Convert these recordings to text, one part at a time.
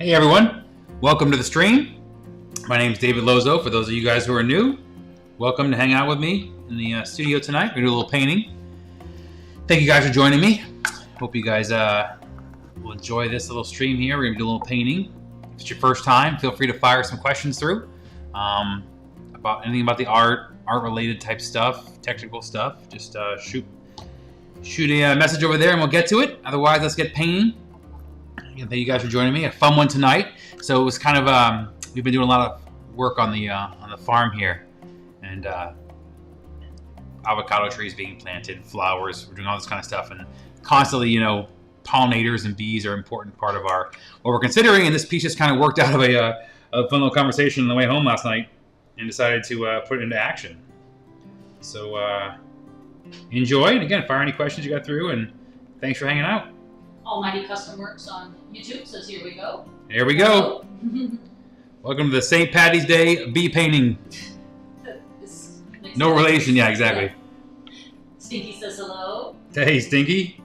Hey everyone, welcome to the stream. My name is David Lozeau. For those of you guys who are new, welcome to hang out with me in the studio tonight. We're going to do a little painting. Thank you guys for joining me. Hope you guys will enjoy this little stream here. We're going to do a little painting. If it's your first time, feel free to fire some questions through about anything about the art-related type stuff, technical stuff. Just shoot a message over there and we'll get to it. Otherwise, let's get painting. Again, thank you guys for joining me. A fun one tonight. So it was kind of we've been doing a lot of work on the farm here, and avocado trees being planted, flowers. We're doing all this kind of stuff, and constantly, pollinators and bees are an important part of what we're considering. And this piece just kind of worked out of a fun little conversation on the way home last night, and decided to put it into action. So enjoy, and again, fire any questions you got through, and thanks for hanging out. Almighty Custom Works on YouTube says, here we go. Here we go. Welcome to the St. Patty's Day bee painting. No relation, yeah, exactly. Yeah. Stinky says hello. Hey, Stinky.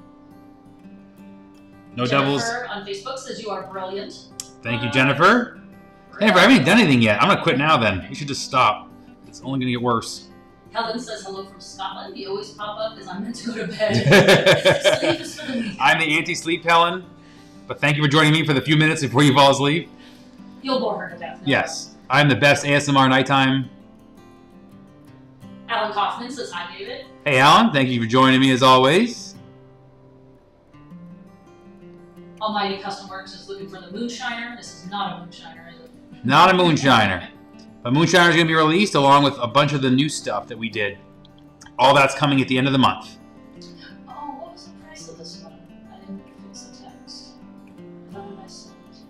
No Jennifer doubles. On Facebook says you are brilliant. Thank you, Jennifer. Jennifer, I haven't done anything yet. I'm going to quit now then. You should just stop. It's only going to get worse. Helen says hello from Scotland. You always pop up because I'm meant to go to bed. Sleep is for the weak. I'm the anti-sleep Helen, but thank you for joining me for the few minutes before you fall asleep. You'll bore her to death. No? Yes. I'm the best ASMR nighttime. Alan Kaufman says hi, David. Hey, Alan. Thank you for joining me as always. Almighty Custom Works is looking for the moonshiner. This is not a moonshiner, is it? Not a moonshiner. But Moonshiner is going to be released along with a bunch of the new stuff that we did. All that's coming at the end of the month. Oh, what was the price of this one? I didn't fix the text. I thought I said it.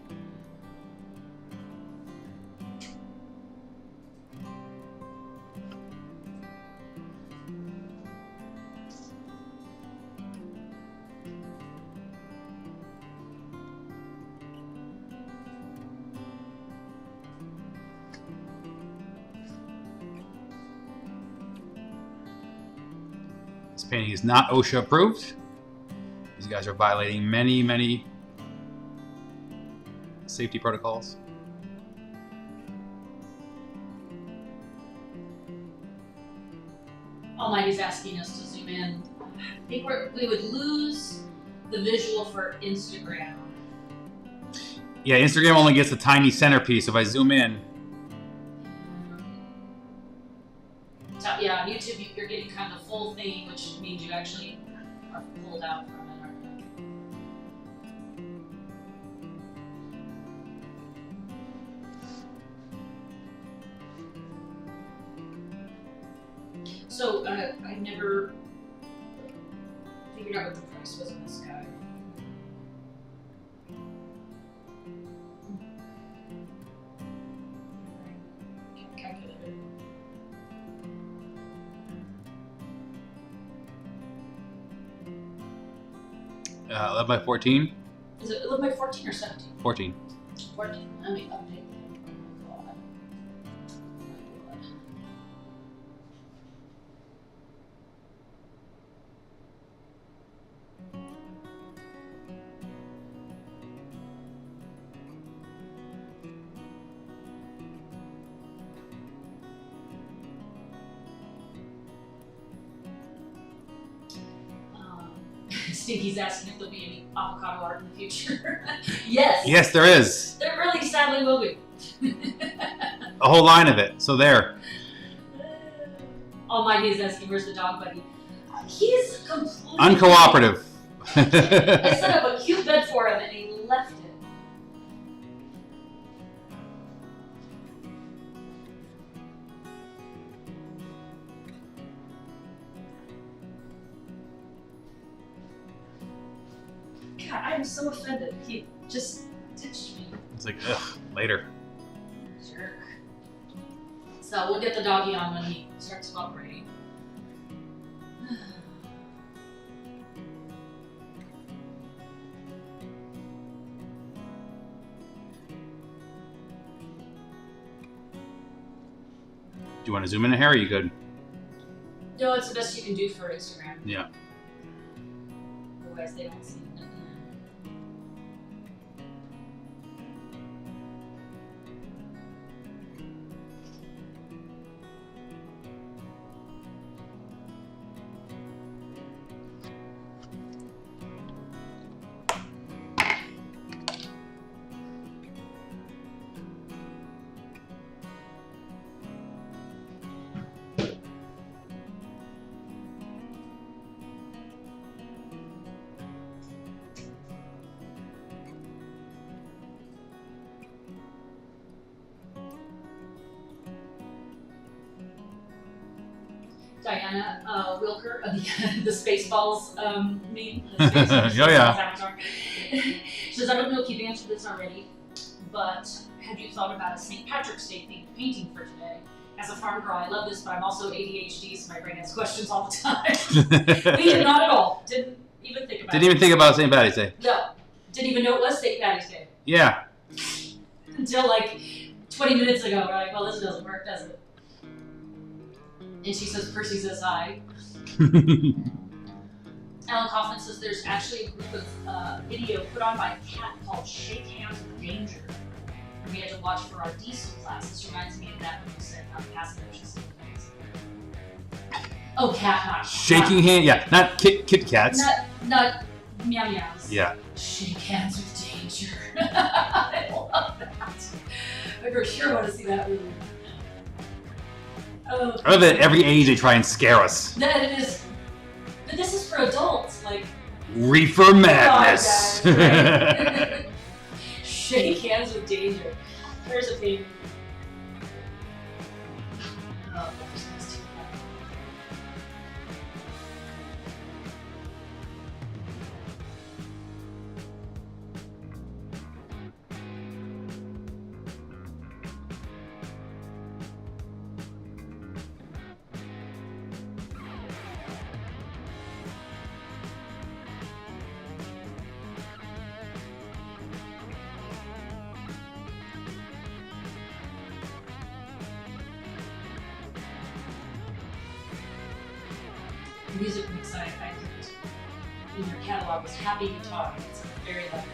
This painting is not OSHA approved. These guys are violating many, many safety protocols. Almighty's asking us to zoom in. I think we would lose the visual for Instagram. Yeah, Instagram only gets a tiny centerpiece. If I zoom in, So, yeah, on YouTube you're getting kind of the full thing, which means you actually are pulled out from it, aren't you? So I never figured out what the price was on this guy. Calculator. 11 by 14. Is it 11 by 14 or 17? 14. 14. Let me update. Oh, God. Stinky's asking if there'll be any avocado art in the future. Yes. Yes, there is. There really sadly will be. A whole line of it. So there. Almighty is asking, where's the dog buddy? He's completely Uncooperative. I set up a cute bed for him and he left it. God, I am so offended. He just ditched me. It's like, ugh, later. Jerk. So we'll get the doggy on when he starts cooperating. Do you want to zoom in here or are you good? No, it's the best you can do for Instagram. Yeah. Otherwise they don't see it. Diana Wilker of the Spaceballs meme. Oh, yeah. Avatar. She says, I don't know if you've answered this already, but have you thought about a St. Patrick's Day themed painting for today? As a farm girl, I love this, but I'm also ADHD, so my brain has questions all the time. We did not at all. Didn't even think about it. Didn't even think about St. Patty's Day. No. Didn't even know it was St. Patty's Day. Yeah. Until like 20 minutes ago, we're like, well, this doesn't work, does it? And she says, Percy says hi. Alan Kaufman says there's actually a group of video put on by a cat called Shake Hands with Danger. And we had to watch for our diesel class. This reminds me of that when you said passing oceans. Oh, cat, not Shaking hand, yeah, not Kit Kats. Not meow meows. Yeah. Shake hands with danger. I love that. I for sure want to see that movie. Oh, I love that every age they try and scare us. That it is. But this is for adults, like. Reefer madness. Oh, right. Shake hands with danger. There's a thing. Oh, that's nice too. Music mix I picked in your catalog was Happy Guitar. It's very like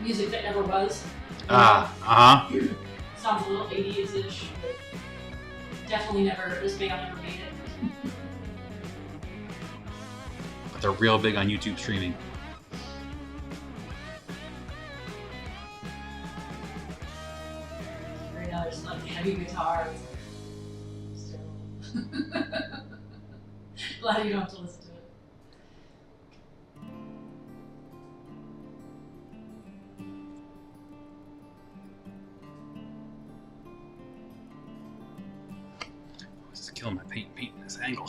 music that never was. Sounds a little 80s-ish, but definitely never, this band never made it. But they're real big on YouTube streaming. Right now there's like heavy guitars. Still. Glad you don't have to listen to it. This is killing my paint at this angle.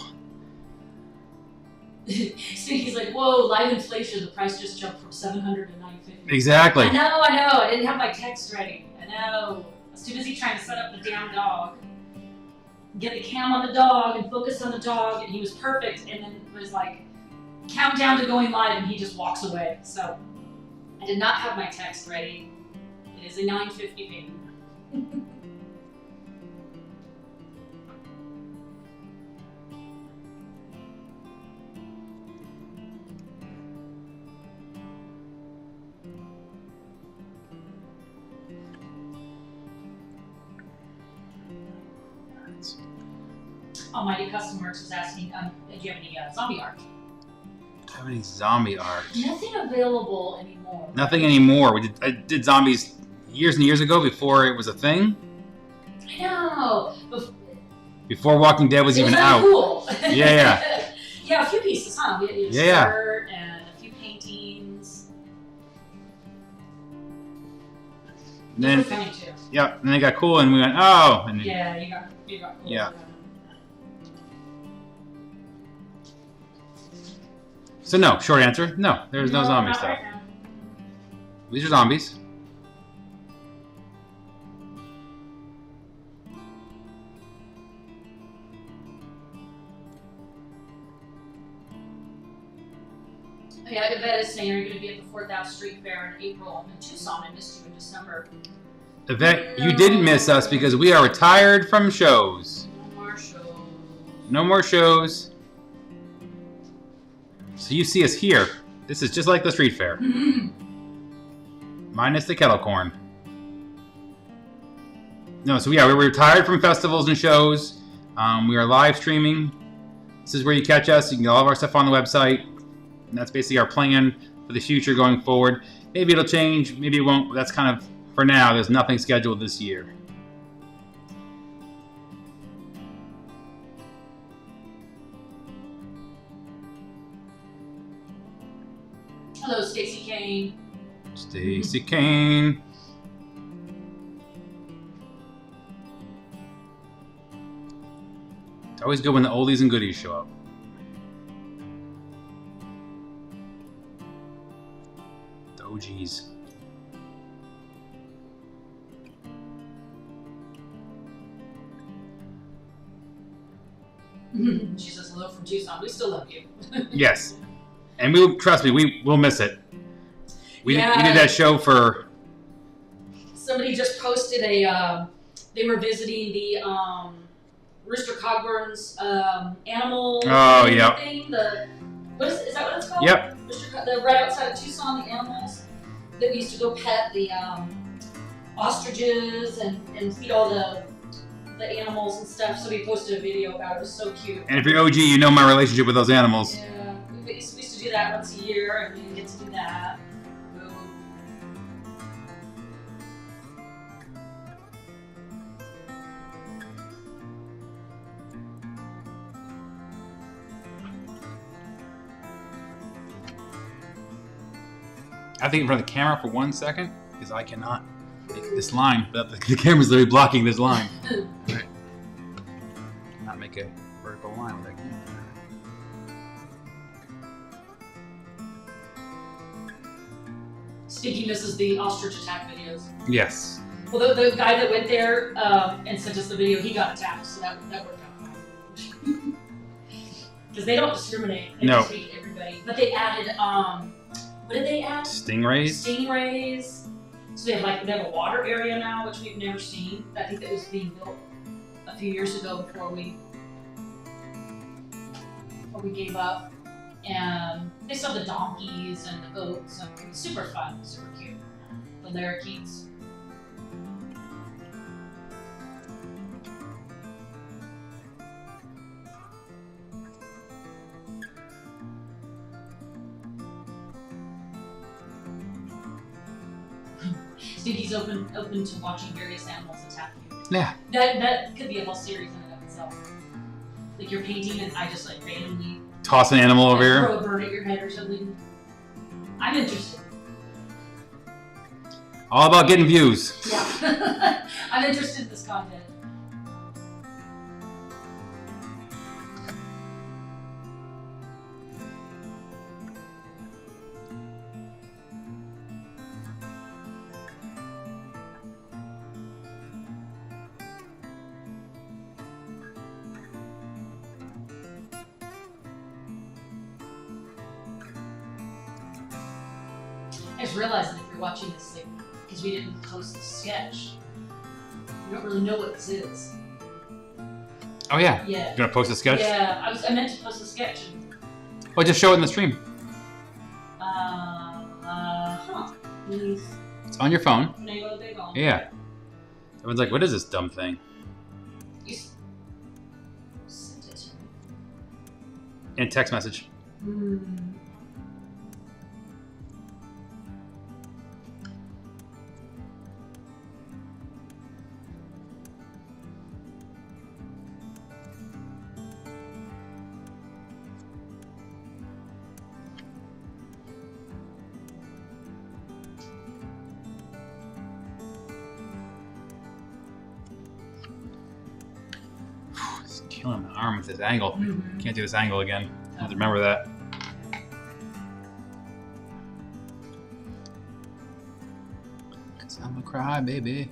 Stinky's like, whoa, live inflation, the price just jumped from $700 to $950. Exactly. I know, I didn't have my text ready. I know. I was too busy trying to set up the damn dog. Get the cam on the dog and focus on the dog, and he was perfect, and then it was like countdown to going live, and he just walks away. So I did not have my text ready. It is a $9.50 payment. Almighty Custom Works was asking, do you have any zombie art? Do I have any zombie art? Nothing available anymore. Nothing anymore. I did zombies years and years ago before it was a thing. I know. Before Walking Dead was even out. Cool. Yeah. Yeah, a few pieces, huh? We had a shirt and a few paintings. And then, funny too. Yeah, and then they got cool, and we went, oh. And yeah, you got cool. Yeah. So no, short answer, no. There's no zombie stuff. Right now. These are zombies. Yeah, Yvette is saying you're going to be at the 4th Ave Street Fair in April. I'm in Tucson. I missed you in December. Yvette, you didn't miss us because we are retired from shows. No more shows. No more shows. So you see us here. This is just like the street fair. Minus the kettle corn. No, so yeah, we're retired from festivals and shows. We are live streaming. This is where you catch us. You can get all of our stuff on the website. And that's basically our plan for the future going forward. Maybe it'll change, maybe it won't. But that's kind of, for now, there's nothing scheduled this year. Hello, Stacey Kane. Stacey Kane. It's always good when the oldies and goodies show up. The OGs. She says hello from Tucson. We still love you. Yes. And trust me, we'll miss it. We did that show for... Somebody just posted they were visiting the Rooster Cogburn's animal thing. Is that what it's called? Yep. Right outside of Tucson, the animals that we used to go pet the ostriches and feed all the animals and stuff. So we posted a video about it. It was so cute. And if you're OG, you know my relationship with those animals. Yeah, we used to do that once a year, and we didn't get to do that. I think in front of the camera for 1 second, because I cannot make this line. But the camera's literally blocking this line. Right. Not make a vertical line with that camera. Speaking, this is the ostrich attack videos. Yes. Well, the guy that went there and sent us the video, he got attacked, so that worked out fine. Because they don't discriminate. They just hate everybody. But they added, what did they add? Stingrays. Stingrays. So they have a water area now, which we've never seen. I think that was being built a few years ago before we gave up. And they saw the donkeys and the goats, and it was super fun, super cute. The laricates. Stinky's open to watching various animals attack you. Yeah. That could be a whole series in and of itself. Like you're painting and I just randomly toss an animal over here. Throw a bird at your head or something. I'm interested. All about getting views. Yeah. I'm interested in this content. I just realized that if you're watching this, because we didn't post the sketch, you don't really know what this is. Oh yeah. Yeah. You're gonna post a sketch? Yeah, I meant to post a sketch. Well, just show it in the stream. It's on your phone. Yeah. Everyone's like, what is this dumb thing? You sent it to me. In text message. Killing my arm with this angle. Can't do this angle again. I have to remember that. Cause I'm a crybaby.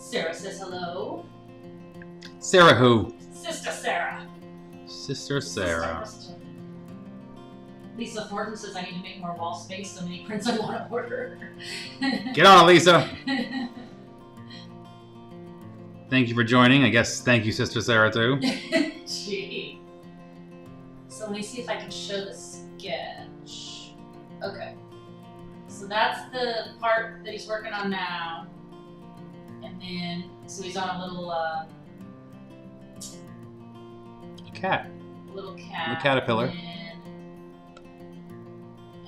Sarah says hello. Sarah who? Sister Sarah. Sister Sarah. Lisa Thornton says I need to make more wall space, so many prints I want to order. Get on it, Lisa. Thank you for joining. I guess thank you, Sister Sarah, too. Gee. So let me see if I can show the sketch. Okay. So that's the part that he's working on now. And then, so he's on a little, cat. Little cat. The caterpillar.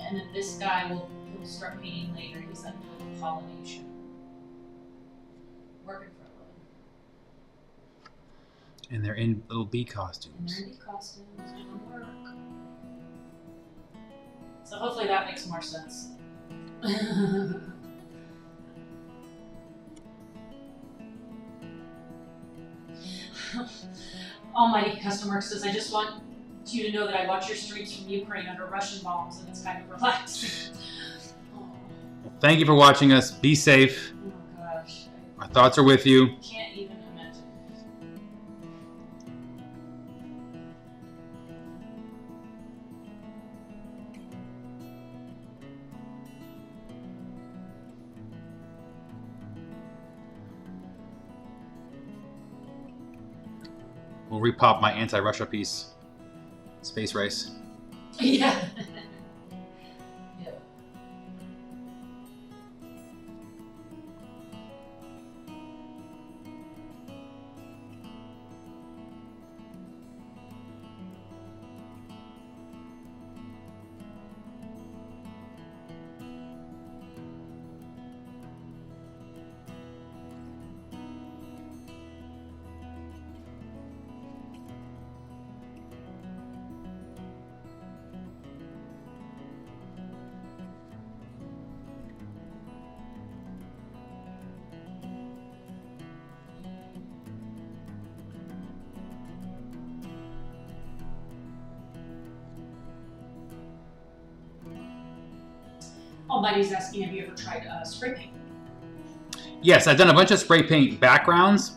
And then this guy he'll start painting later. He's up doing pollination. Working for a living. And they're in little bee costumes. And they're in bee costumes doing work. So hopefully that makes more sense. Almighty Custom Work says, I just want you to know that I watch your streams from Ukraine under Russian bombs, and it's kind of relaxing. Well, thank you for watching us. Be safe. Oh gosh. Our thoughts are with you. I can't even imagine. We'll repop my anti-Russia piece. Space race. Yeah. Yeah. Almighty's asking, have you ever tried spray paint? Yes, I've done a bunch of spray paint backgrounds.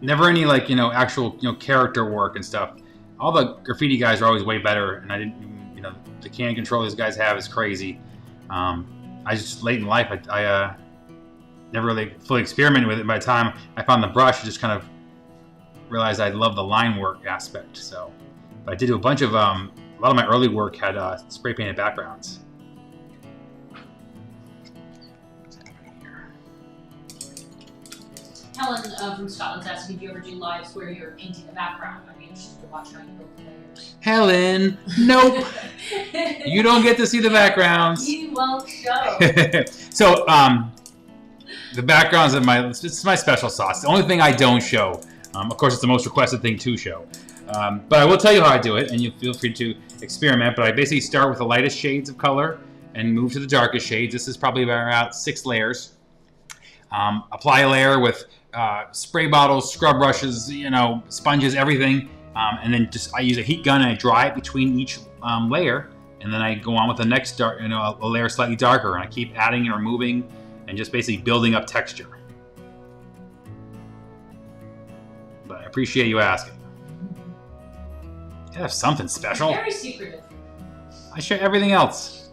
Never any actual character work and stuff. All the graffiti guys are always way better, and I didn't the can control these guys have is crazy. I just late in life I never really fully experimented with it. By the time I found the brush, I just kind of realized I love the line work aspect. So, but I did do a bunch of a lot of my early work had spray painted backgrounds. Helen from Scotland's asking, if you ever do lives where you're painting the background? I'd be interested to watch how you build the layers. Helen, nope. You don't get to see the backgrounds. You won't show. So, the backgrounds of it's my special sauce. The only thing I don't show. Of course, it's the most requested thing to show. But I will tell you how I do it, and you feel free to experiment. But I basically start with the lightest shades of color and move to the darkest shades. This is probably about 6 layers. Apply a layer with spray bottles, scrub brushes, sponges, everything. And then I use a heat gun and I dry it between each layer. And then I go on with the next a layer slightly darker, and I keep adding and removing and just basically building up texture. But I appreciate you asking. Gotta have something special. Very secretive. I share everything else.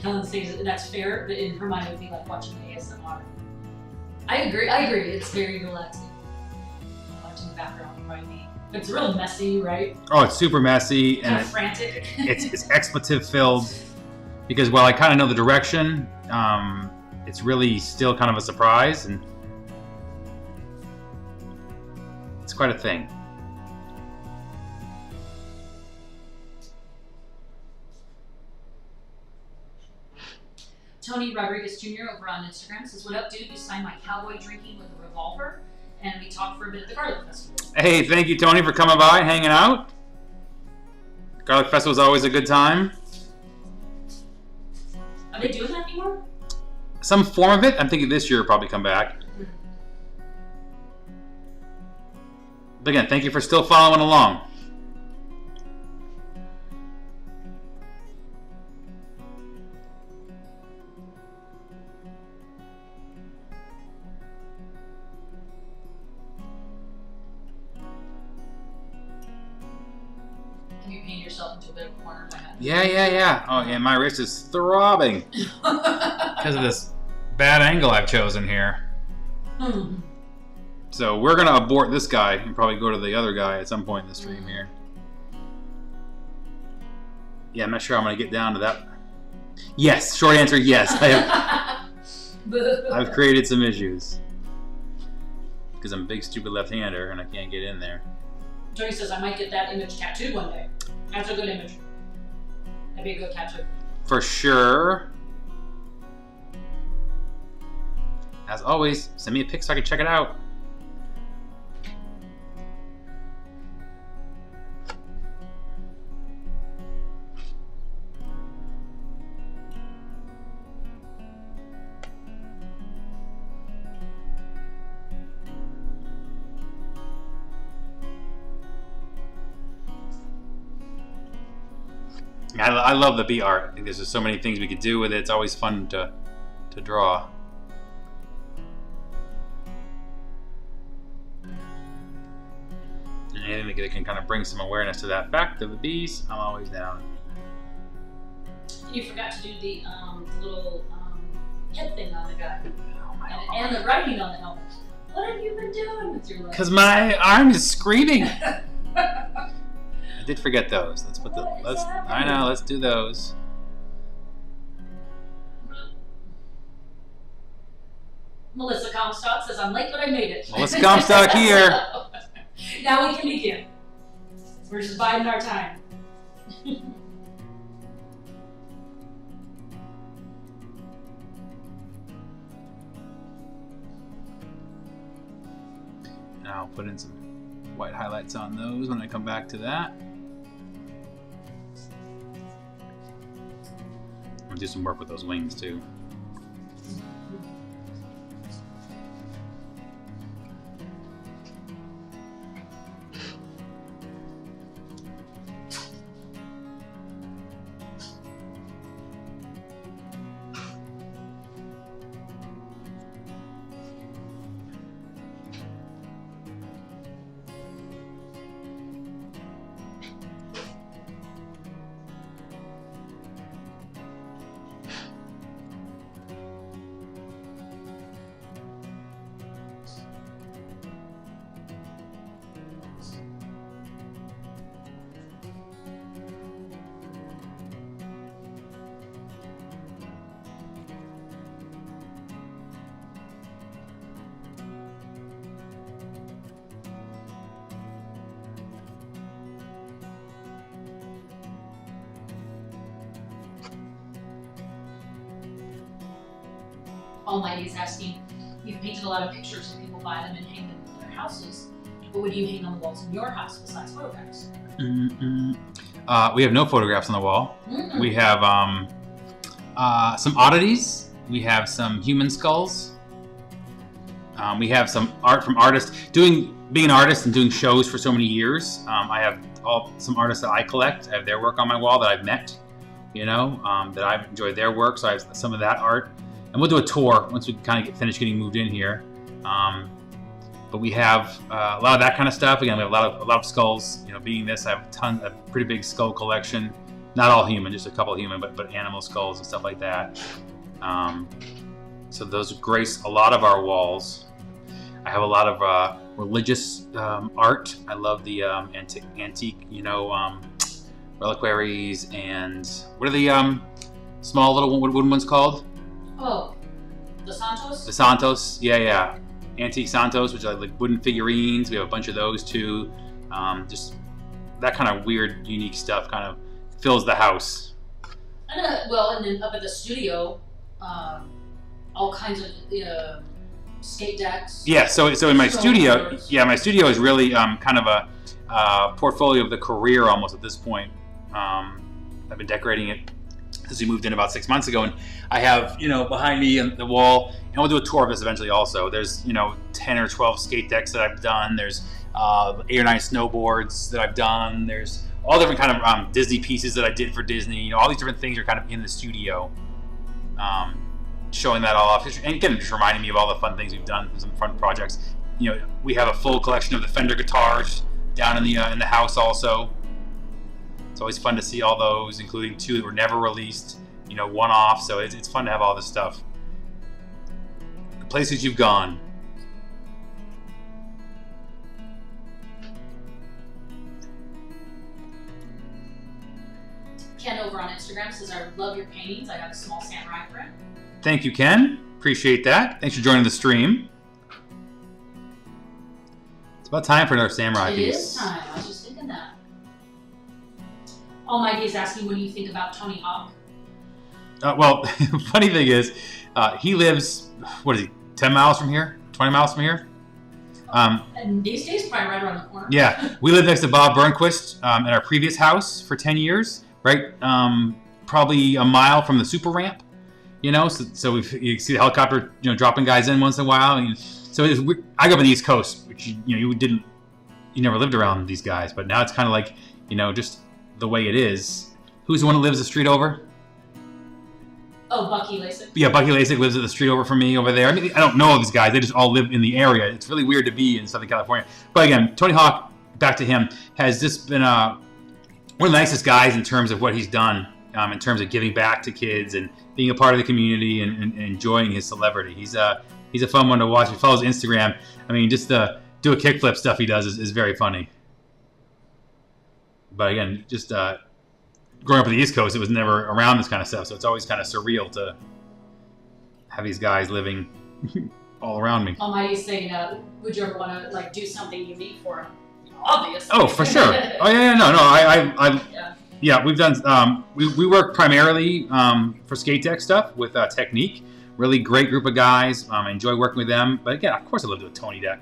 Helen says that's fair, but in her mind it would be like watching ASMR. I agree. It's very relaxing. Watching the background would probably be. It's real messy, right? Oh, it's super messy Kind and of frantic. it's expletive filled because while I kind of know the direction, it's really still kind of a surprise, and it's quite a thing. Tony Rodriguez Jr. over on Instagram says, "What up, dude? You signed my cowboy drinking with a revolver, and we talked for a bit at the Garlic Festival." Hey, thank you, Tony, for coming by, hanging out. Garlic Festival is always a good time. Are they doing that anymore? Some form of it. I'm thinking this year will probably come back. Mm-hmm. But again, thank you for still following along. Can you paint yourself into a bit of a corner? Yeah. Oh, yeah, my wrist is throbbing because of this bad angle I've chosen here. So we're going to abort this guy and probably go to the other guy at some point in the stream here. Yeah, I'm not sure I'm going to get down to that. Yes, short answer, yes. I've created some issues because I'm a big, stupid left-hander and I can't get in there. Tony says, "I might get that image tattooed one day." That's a good image. That'd be a good tattoo. For sure. As always, send me a pic so I can check it out. I love the bee art. I think there's just so many things we could do with it. It's always fun to draw. And anything that can kind of bring some awareness to that fact of the bees, I'm always down. You forgot to do the little head thing on the guy. Oh my God. And the writing on the helmet. What have you been doing with your life? Because my arm is screaming. I did forget those. Let's put let's do those. Melissa Comstock says, "I'm late, but I made it." Melissa Comstock here. Now we can begin. We're just biding our time. Now I'll put in some white highlights on those when I come back to that. I'll do some work with those wings too. Almighty is asking, "You've painted a lot of pictures and people buy them and hang them in their houses. But what do you hang on the walls in your house besides photographs?" We have no photographs on the wall. We have some oddities. We have some human skulls. We have some art from artists. Being an artist and doing shows for so many years, I have some artists that I collect. I have their work on my wall that I've met, that I've enjoyed their work. So I have some of that art. And we'll do a tour once we kind of get finished getting moved in here. But we have a lot of that kind of stuff. Again, we have a lot of skulls. Being this, I have a pretty big skull collection. Not all human, just a couple human, but animal skulls and stuff like that. So those grace a lot of our walls. I have a lot of religious art. I love the antique, reliquaries, and what are the small little wooden ones called? Oh, the Santos? The Santos, yeah. Antique Santos, which are like wooden figurines. We have a bunch of those too. Just that kind of weird, unique stuff kind of fills the house. And then up at the studio, all kinds of skate decks. Yeah, so in my studio, my studio is really kind of a portfolio of the career almost at this point. I've been decorating it since we moved in about 6 months ago, and I have behind me on the wall, and we'll do a tour of this eventually also. There's 10 or 12 skate decks that I've done. There's 8 or 9 snowboards that I've done. There's all different kind of Disney pieces that I did for Disney. All these different things are kind of in the studio, showing that all off. And again, just reminding me of all the fun things we've done, some fun projects. We have a full collection of the Fender guitars down in the house also. It's always fun to see all those, including 2 that were never released, one-off. So it's fun to have all this stuff. The places you've gone. Ken over on Instagram says, I love your paintings. I got a small samurai print. Thank you, Ken. Appreciate that. Thanks for joining the stream. It's about time for another samurai piece. It is time. I was just thinking that. Almighty is asking, what do you think about Tony Hawk? Well, funny thing is, he lives, 10 miles from here? 20 miles from here? And these days, probably right around the corner. Yeah. We lived next to Bob Burnquist in our previous house for 10 years, right? Probably a mile from the super ramp, so you see the helicopter, dropping guys in once in a while. So I grew up on the East Coast, which, you never lived around these guys, but now it's kind of like, just the way it is. Who's the one that lives the street over? Oh, Bucky Lasik. Yeah, Bucky Lasik lives at the street over from me over there. I mean, I don't know these guys. They just all live in the area. It's really weird to be in Southern California. But again, Tony Hawk, back to him, has just been one of the nicest guys in terms of what he's done, in terms of giving back to kids and being a part of the community and enjoying his celebrity. He's a fun one to watch. If you follow his Instagram, I mean, just the do a kickflip stuff he does is very funny. But again, just growing up on the East Coast, it was never around this kind of stuff, so it's always kind of surreal to have these guys living all around me. Almighty's saying, would you ever want to do something unique for him? Obviously. Oh, for sure. Oh yeah, no. Yeah, we've done. We work primarily for skate deck stuff with Technique. Really great group of guys. Enjoy working with them. But again, of course, I love to do a Tony deck.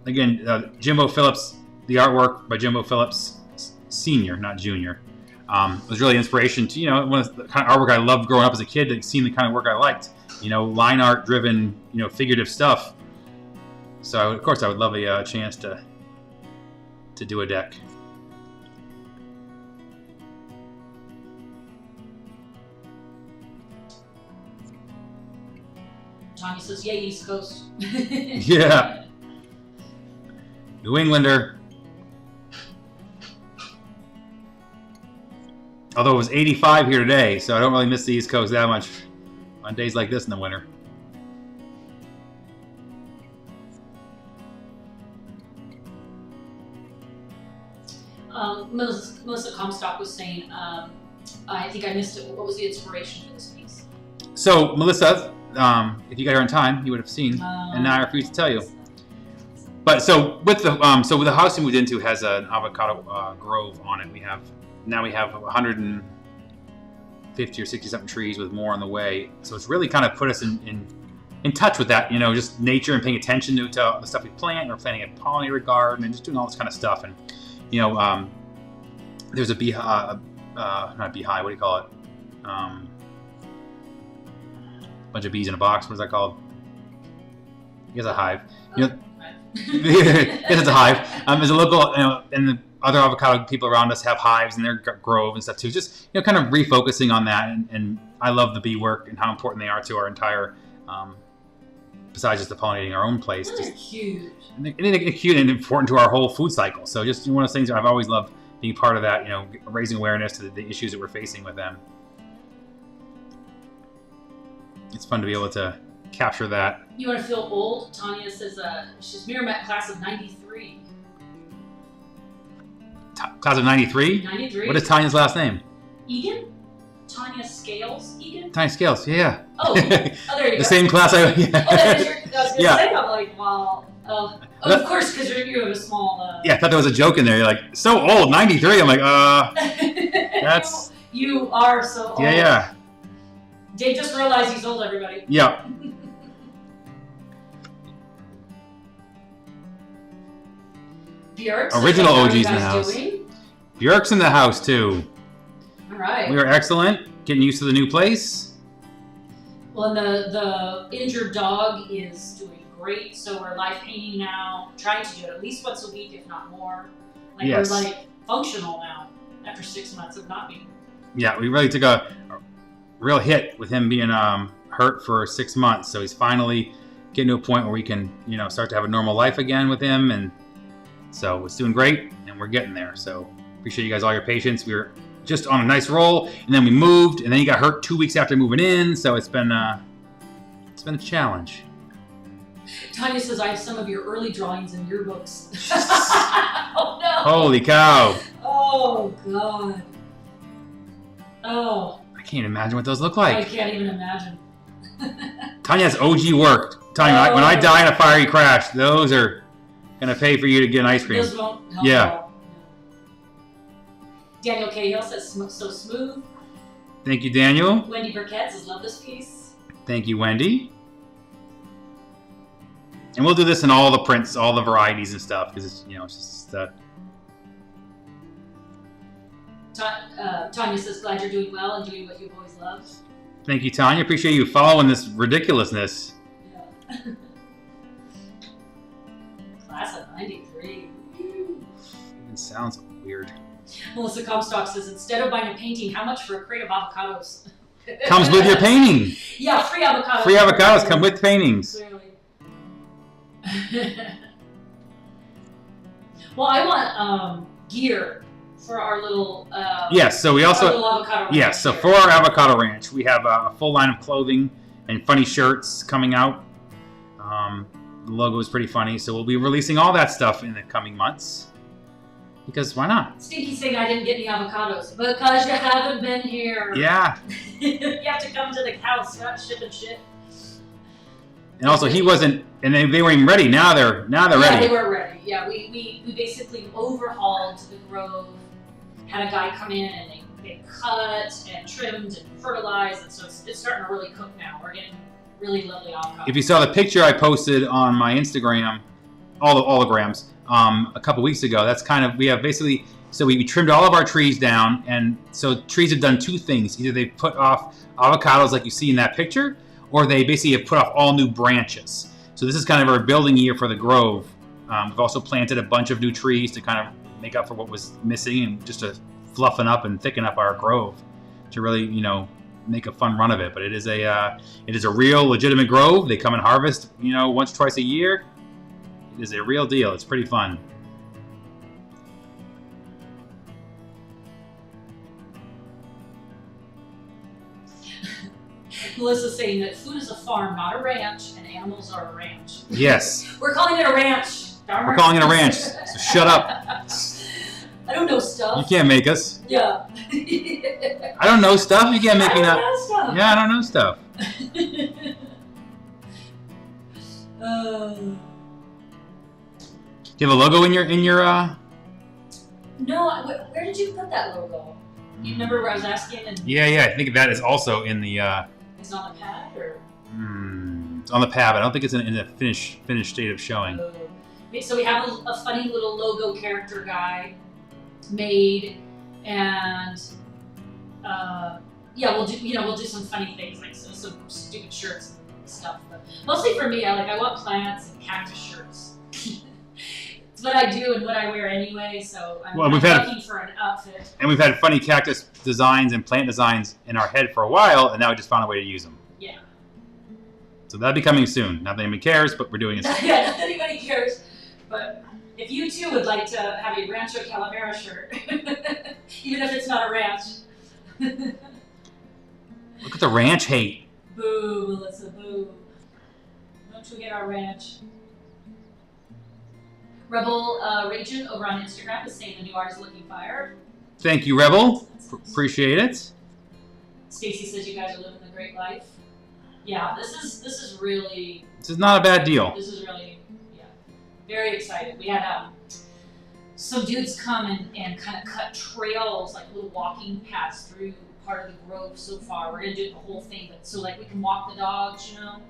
Again, Jimbo Phillips. The artwork by Jimbo Phillips, Senior, not Junior, was really inspiration to one of the kind of artwork I loved growing up as a kid. Seeing the kind of work I liked, line art driven, figurative stuff. So of course I would love a chance to do a deck. Tanya says, "Yay, East Coast." Yeah, New Englander. Although it was 85 here today, so I don't really miss the East Coast that much on days like this in the winter. Melissa Comstock was saying, I think I missed it. What was the inspiration for this piece? So, Melissa, if you got here on time, you would have seen, and now I refuse to tell you. But so with the house we moved into has an avocado grove on it. We have 150 or 60 something trees with more on the way. So it's really kind of put us in touch with that, just nature and paying attention to the stuff we plant. We're planting a pollinator garden and just doing all this kind of stuff. And there's a beehive, not beehive. What do you call it? Bunch of bees in a box. What is that called? I guess a hive. I guess it's a hive. There's a local, and the other avocado people around us have hives in their grove and stuff too. Just kind of refocusing on that, and I love the bee work and how important they are to our entire, besides just the pollinating our own place. They're huge. And they're cute and important to our whole food cycle. So just one of those things that I've always loved being part of that, you know, raising awareness to the issues that we're facing with them. It's fun to be able to capture that. You want to feel old? Tanya says she's mirror met class of 93. Class of 93? 93. What is Tanya's last name? Egan? Tanya Scales? Egan? Tanya Scales, yeah. Oh, there you go. The same class I... Oh, that's your, I was going to Yeah. say, I'm like, wow. Of course, because you have a small... Yeah, I thought there was a joke in there. You're like, so old, 93. I'm like, that's... You are so old. Yeah. Dave just realized he's old, everybody. Yeah. Björk. Original how are OGs you in the guys house. doing? Björk's in the house, too. All right. We are excellent. Getting used to the new place. Well, and the injured dog is doing great, so we're live painting now, trying to do it at least once a week, if not more. Like, Yes. we're like functional now after 6 months of not being. Yeah, we really took a real hit with him being hurt for 6 months. So he's finally getting to a point where we can, you know, start to have a normal life again with him. And so it's doing great, and we're getting there. So appreciate you guys all your patience. We were just on a nice roll, and then we moved, and then he got hurt 2 weeks after moving in. So it's been a challenge. Tanya says, I have some of your early drawings in your books. Oh, no. Holy cow! Oh, God. Oh, I can't imagine what those look I like. can't even imagine. Tanya's OG work. Tanya, when I die in a fiery crash, those are gonna pay for you to get an ice cream. Those won't help Yeah. at all. Daniel Cahill says, so smooth. Thank you, Daniel. Wendy Burkett says, love this piece. Thank you, Wendy. And we'll do this in all the prints, all the varieties and stuff, because it's, you know, it's just Tanya says, glad you're doing well and doing what you've always loved. Thank you, Tanya. Appreciate you following this ridiculousness. Yeah. Class of 93. It sounds weird. Melissa Comstock says, instead of buying a painting, how much for a crate of avocados? Comes with your painting. Yeah, free avocados. Free avocados come with paintings. Clearly. Well, I want gear for our little Yes, so we our also little avocado ranch yes, so here. for our avocado ranch, we have a full line of clothing and funny shirts coming out. The logo is pretty funny, so we'll be releasing all that stuff in the coming months. Because why not? Stinky saying I didn't get any avocados because you haven't been here. Yeah. You have to come to the house, not shipping shit. And also, he wasn't, and they weren't even ready. Now they're Yeah, ready. they were ready. Yeah, we basically overhauled the grove, had a guy come in and they cut and trimmed and fertilized, and so it's starting to really cook now. We're getting really lovely avocados. If you saw the picture I posted on my Instagram, all the grams, a couple weeks ago, that's kind of, we have basically, so we trimmed all of our trees down, and so trees have done two things. Either they put off avocados like you see in that picture, or they basically have put off all new branches. So this is kind of our building year for the grove. We've also planted a bunch of new trees to kind of make up for what was missing, and just to fluffen up and thicken up our grove to really, you know, make a fun run of it. But it is a real legitimate grove. They come and harvest, you know, once, twice a year. It is a real deal. It's pretty fun. Melissa's saying that food is a farm, not a ranch, and animals are a ranch. Yes. We're calling it a ranch. Darn We're right. calling it a ranch. So shut up. I don't know stuff. You can't make us. Yeah. I don't know stuff. You can't make I me don't not. know stuff. Yeah, I don't know stuff. Do you have a logo in your No, where did you put that logo? You remember where I was asking? And Yeah, I think that is also in the it's on the pad, or? it's on the pad. I don't think it's in the finished state of showing. So we have a funny little logo character guy made, and yeah, we'll do some funny things like some stupid shirts and stuff. But mostly for me, I want plants and cactus shirts. It's what I do and what I wear anyway. So I'm looking for an outfit. And we've had funny cactus designs and plant designs in our head for a while, and now we just found a way to use them. Yeah. So that'll be coming soon. Not that anybody cares, but we're doing it. Yeah, not that anybody cares, but If you too would like to have a Rancho Calavera shirt, even if it's not a ranch. Look at the ranch hate. Boo, Melissa, boo. Don't you get our ranch. Rebel Ragent over on Instagram is saying the new art is looking fire. Thank you, Rebel. Appreciate it. Stacy says you guys are living the great life. Yeah, this is really. This is not a bad deal. This is really, yeah, very excited. We had some dudes come and kind of cut trails, like little walking paths through part of the grove so far. We're gonna do the whole thing, but so like we can walk the dogs, you know,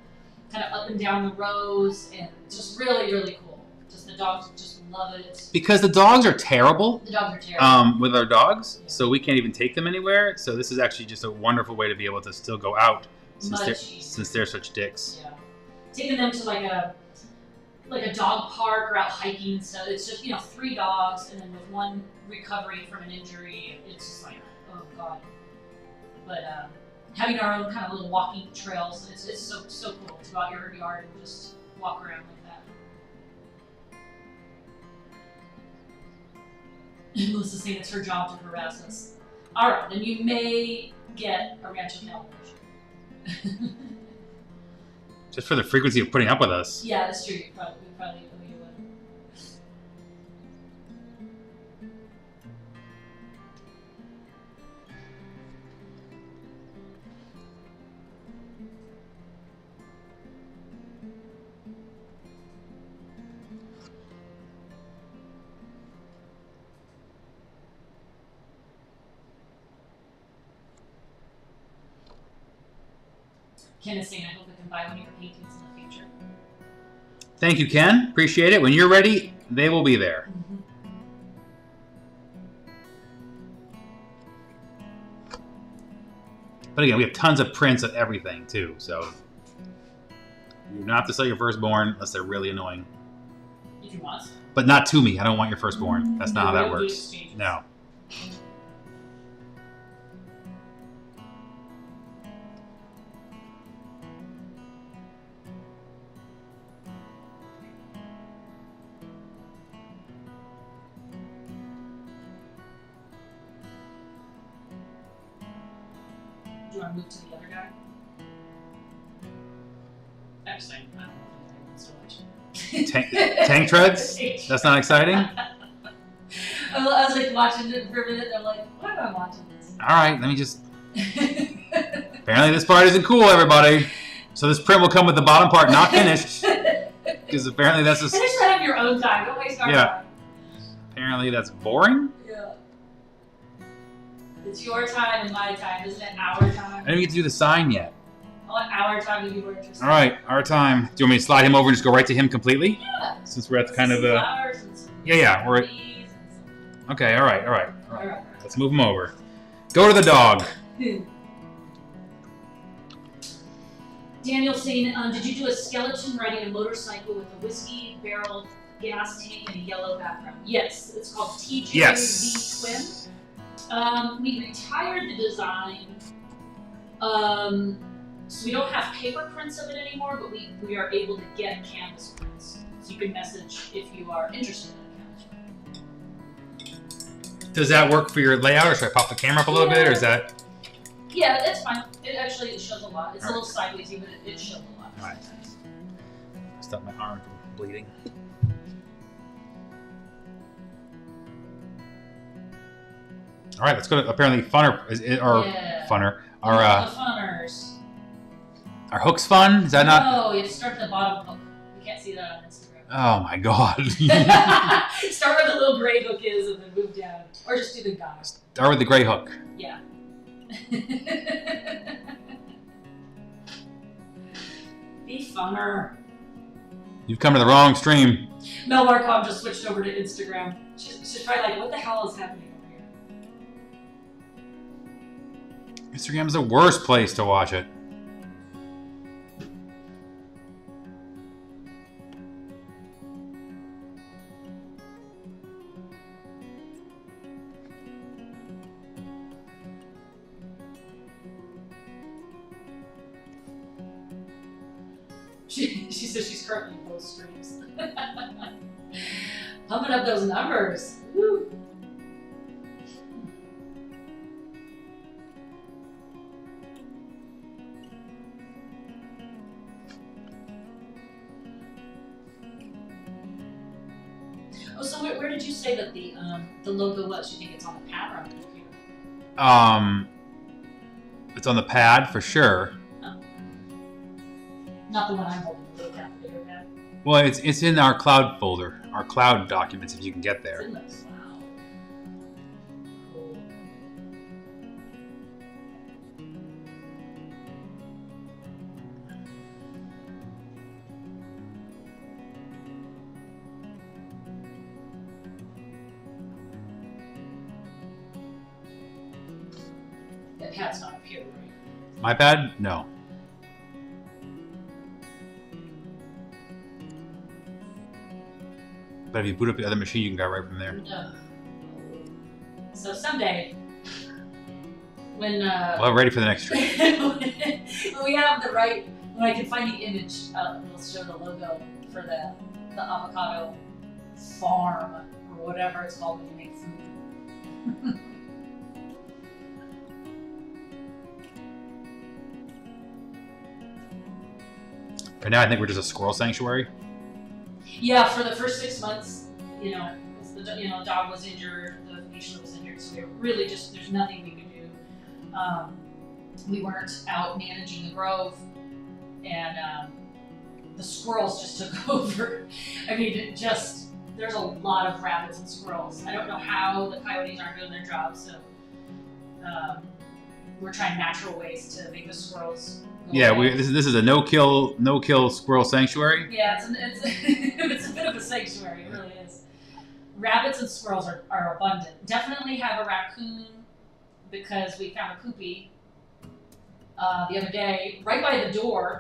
kind of up and down the rows, and just really, really cool. Just the dogs just love it. Because the dogs are terrible. The dogs are terrible. With our dogs, Yeah. so we can't even take them anywhere. So this is actually just a wonderful way to be able to still go out since they're such dicks. Yeah, taking them to like a dog park or out hiking. So it's just 3 dogs, and then with one recovering from an injury, it's just like, oh god. But having our own kind of little walking trails, it's so cool to go out your yard and just walk around like that. Melissa's saying it's her job to harass us. All right, then you may get a Rancho Calavera. Just for the frequency of putting up with us. Yeah, that's true. We probably owe you one. Ken is saying, I hope I can buy one of your paintings in the future. Thank you, Ken. Appreciate it. When you're ready, they will be there. Mm-hmm. But again, we have tons of prints of everything, too. So you do not have to sell your firstborn unless they're really annoying. If you want. But not to me. I don't want your firstborn. That's not how that We don't do works. exchanges. No. Do you want to move to the other guy? Actually, I don't know if anyone wants to watch. Tank treads? That's not exciting? I was like watching it for a minute, and I'm like, why am I watching this? All right, let me just... Apparently this part isn't cool, everybody. So this print will come with the bottom part not finished. Because apparently that's just... Finish that on your own time. Don't waste our time. Apparently that's boring. Yeah. It's your time and my time. Isn't it our time? I didn't get to do the sign yet. I want our time to be more interesting. All right, our time. Do you want me to slide him over and just go right to him completely? Yeah. Since we're at the kind of... flowers and some Yeah, we're... trees and some... Okay, all right. All right. Let's move him over. Go to the dog. Daniel saying, did you do a skeleton riding a motorcycle with a whiskey barrel gas tank and a yellow background? Yes, it's called TJ Yes. V Twin. We retired the design, so we don't have paper prints of it anymore, but we are able to get canvas prints. So you can message if you are interested in a canvas print. Does that work for your layout, or should I pop the camera up a little bit, or is that... Yeah, it's fine. It shows a lot. It's a little sideways, but it shows a lot. All right. Stop my arm from bleeding. All right, let's go to apparently funner funner. The funners. Our hook's fun. Is that not? No, you have to start at the bottom hook. You can't see that on Instagram. Oh my god. Start where the little gray hook is and then move down, or just do the guy. Start with the gray hook. Yeah. Be funner. You've come to the wrong stream. Mel Markov just switched over to Instagram. She's probably like, what the hell is happening over here? Instagram's the worst place to watch it. She says she's currently in both streams. Pumping up those numbers. Woo. Oh, so where did you say that the logo was? You think it's on the pad or on the computer? It's on the pad for sure. Oh. Not the one I'm holding. The bigger pad. Well, it's in our cloud folder, our cloud documents, if you can get there. It's in this. Wow. Cool. That pad's not up here, right? My pad? No. But if you boot up the other machine, you can go right from there. No. So someday, when Well, ready for the next trip. when we have the right, when I can find the image, we'll show the logo for the avocado farm or whatever it's called when you make food. But now I think we're just a squirrel sanctuary. Yeah, for the first 6 months, the dog was injured, the leash was injured, so we were really just, there's nothing we could do. We weren't out managing the grove, and the squirrels just took over. I mean, there's a lot of rabbits and squirrels. I don't know how the coyotes aren't doing their job, so we're trying natural ways to make the squirrels go away. This is a no-kill squirrel sanctuary. Yeah, it's a bit of a sanctuary, it really is. Rabbits and squirrels are abundant. Definitely have a raccoon because we found a poopy the other day, right by the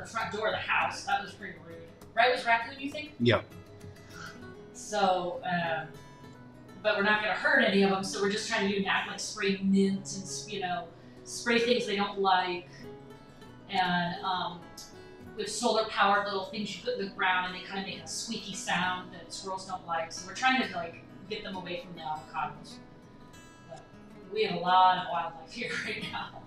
front door of the house. That was pretty rude. Right, was raccoon, you think? Yep. So, but we're not going to hurt any of them, so we're just trying to do like spray mint and, spray things they don't like. And with solar powered little things you put in the ground and they kind of make a squeaky sound that squirrels don't like. So we're trying to get them away from the avocados. But we have a lot of wildlife here right now.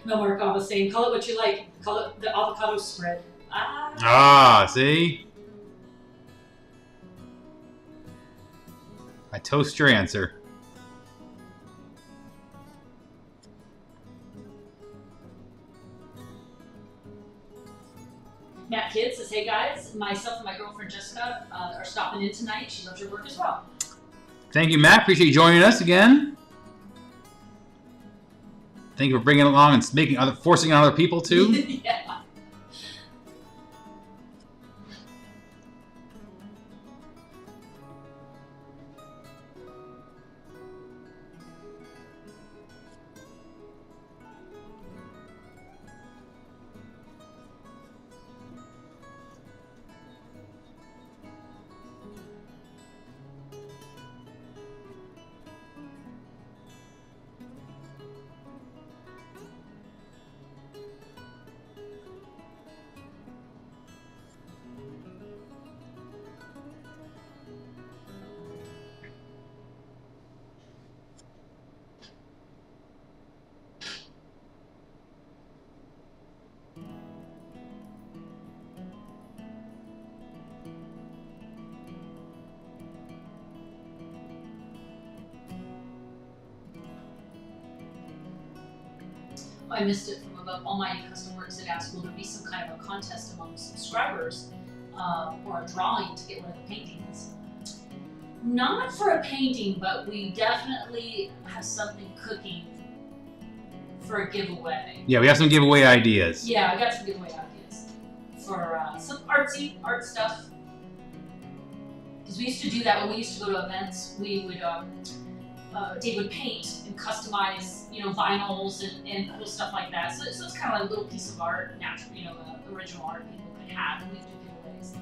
Melmark was saying, call it what you like. Call it the avocado spread. See? I toast your answer. Matt Kidd says, hey guys, myself and my girlfriend Jessica are stopping in tonight. She loves your work as well. Thank you, Matt. Appreciate you joining us again. Thank you for bringing it along and forcing on other people too. Yeah. I missed it from above. Almighty Custom Works had asked, will there be some kind of a contest among subscribers or a drawing to get one of the paintings? Not for a painting, but we definitely have something cooking for a giveaway. Yeah, we have some giveaway ideas. Yeah, I got some giveaway ideas for some artsy art stuff. Because we used to do that when we used to go to events. We would Dave would paint and customize, vinyls and cool stuff like that. So it's kind of like a little piece of art, natural, original art people could have, and we do giveaways.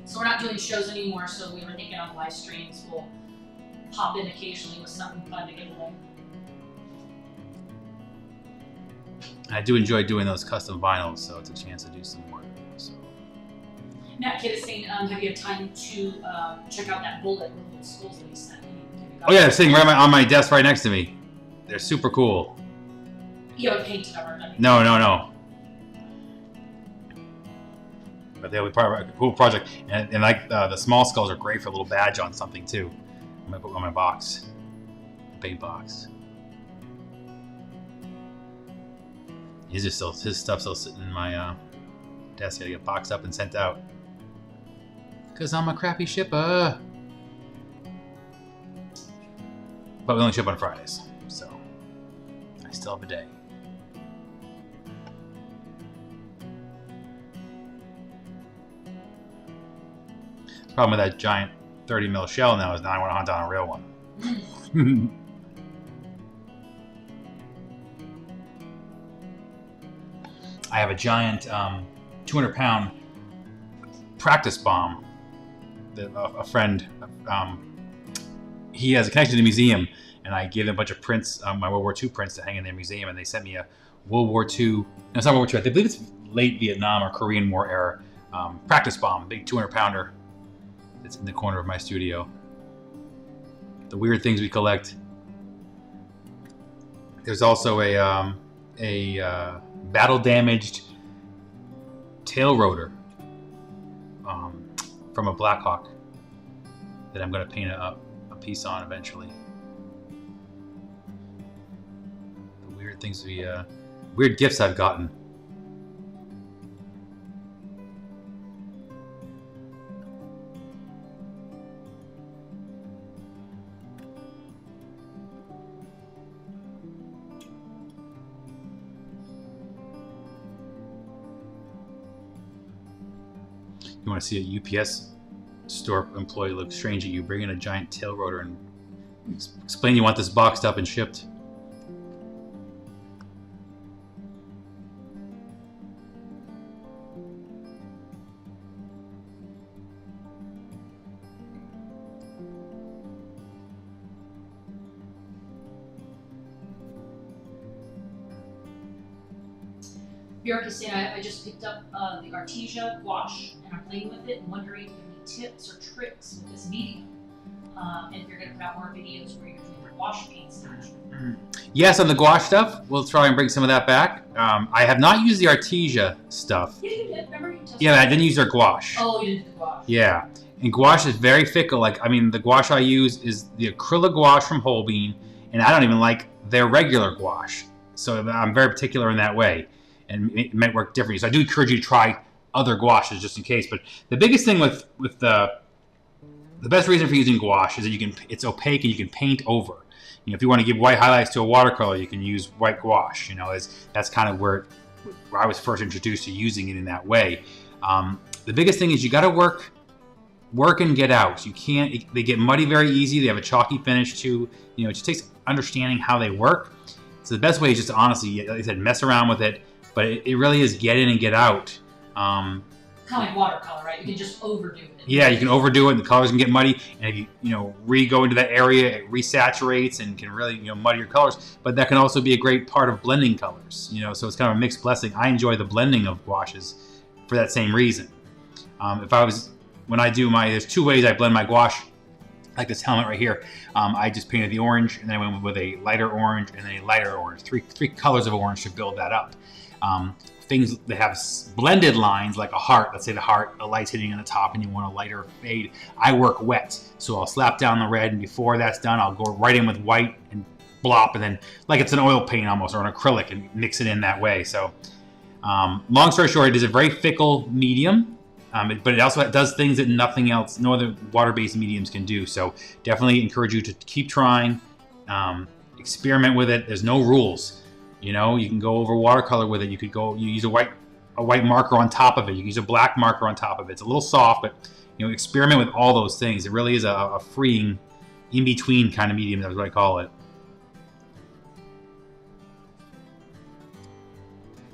So we're not doing shows anymore. So we were thinking on live streams, we'll pop in occasionally with something fun to give away. I do enjoy doing those custom vinyls, so it's a chance to do some more. So. Matt Kidd is saying, have you had time to check out that bullet with little skulls that he sent me? Oh yeah, they're sitting right on my desk right next to me. They're super cool. You haven't painted them, right? No. But they'll be part of a cool project. And like the small skulls are great for a little badge on something too. I'm gonna put on my box. Paint box. His stuff's still sitting in my desk. Gotta get boxed up and sent out. Cause I'm a crappy shipper. But we only ship on Fridays, so I still have a day. The problem with that giant 30 mil shell now is now I want to hunt down a real one. I have a giant 200-pound practice bomb that a friend, he has a connection to the museum, and I gave them a bunch of prints, my World War II prints to hang in their museum, and they sent me a World War II, no, it's not World War II, I believe it's late Vietnam or Korean War era practice bomb, big 200-pounder that's in the corner of my studio. The weird things we collect. There's also a battle-damaged tail rotor from a Black Hawk that I'm going to paint a piece on eventually. The weird things weird gifts I've gotten. You want to see a UPS store employee look strange at you, bring in a giant tail rotor and explain you want this boxed up and shipped. Bjork is saying, I just picked up the Artesia Gouache and I'm playing with it and wondering if you have any tips or tricks with this medium. And if you're going to put out more videos where you're doing the gouache paint stage. Yes, on the gouache stuff, we'll try and bring some of that back. I have not used the Artesia stuff. Yeah, you did. Remember you tested Yeah, I didn't use their gouache. Oh, you did the gouache. Yeah, and gouache is very fickle. Like, I mean, the gouache I use is the acrylic gouache from Holbein, and I don't even like their regular gouache. So I'm very particular in that way. And it might work differently. So I do encourage you to try other gouaches just in case. But the biggest thing with the best reason for using gouache is that it's opaque and you can paint over. You know, if you want to give white highlights to a watercolor, you can use white gouache. You know, that's kind of where I was first introduced to using it in that way. The biggest thing is you got to work and get out. You can't. They get muddy very easy. They have a chalky finish too. You know, it just takes understanding how they work. So the best way is just to honestly, like I said, mess around with it. But it really is get in and get out. Kind of like watercolor, right? You can just overdo it. Yeah, you can overdo it and the colors can get muddy. And if you go into that area, it resaturates and can really, muddy your colors. But that can also be a great part of blending colors. So it's kind of a mixed blessing. I enjoy the blending of gouaches for that same reason. There's two ways I blend my gouache. Like this helmet right here. I just painted the orange and then I went with a lighter orange and then a lighter orange. Three colors of orange to build that up. Things that have blended lines like a heart, let's say the light's hitting on the top and you want a lighter fade, I work wet. So I'll slap down the red and before that's done, I'll go right in with white and blop and then like it's an oil paint almost or an acrylic and mix it in that way. So long story short, it is a very fickle medium, but it also does things that nothing else, no other water-based mediums can do. So definitely encourage you to keep trying, experiment with it. There's no rules. You can go over watercolor with it. You use a white marker on top of it. You can use a black marker on top of it. It's a little soft, but experiment with all those things. It really is a freeing, in-between kind of medium. That's what I call it.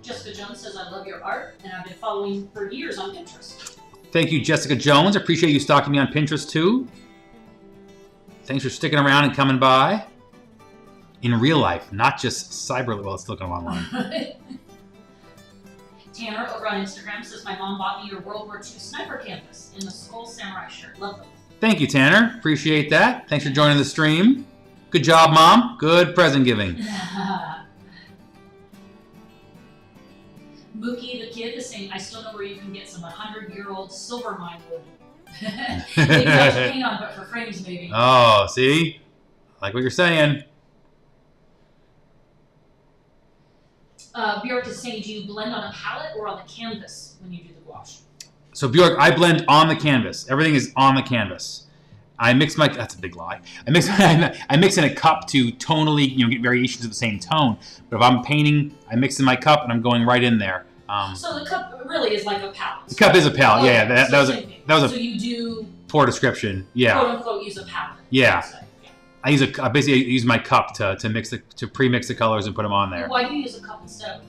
Jessica Jones says, I love your art, and I've been following for years on Pinterest. Thank you, Jessica Jones. I appreciate you stalking me on Pinterest, too. Thanks for sticking around and coming by. In real life, not just cyber. Well, it's looking online. Tanner over on Instagram says, my mom bought me your World War II sniper canvas in the skull samurai shirt. Love them. Thank you, Tanner. Appreciate that. Thanks for joining the stream. Good job, Mom. Good present giving. Mookie the kid is saying, I still know where you can get some 100-year-old silver mine wood. Maybe not to paint on, but for frames maybe. Oh, see? I like what you're saying. Bjork is saying, do you blend on a palette or on the canvas when you do the gouache? So Bjork, I blend on the canvas. Everything is on the canvas. I mix my, that's a big lie. I mix in a cup to tonally, get variations of the same tone. But if I'm painting, I mix in my cup and I'm going right in there. So the cup really is like a palette. The cup is a palette, Okay, yeah. That was a so you do poor description, yeah. quote unquote use a palette. Yeah. I basically use my cup to pre-mix the colors and put them on there. Why do you use a cup instead of a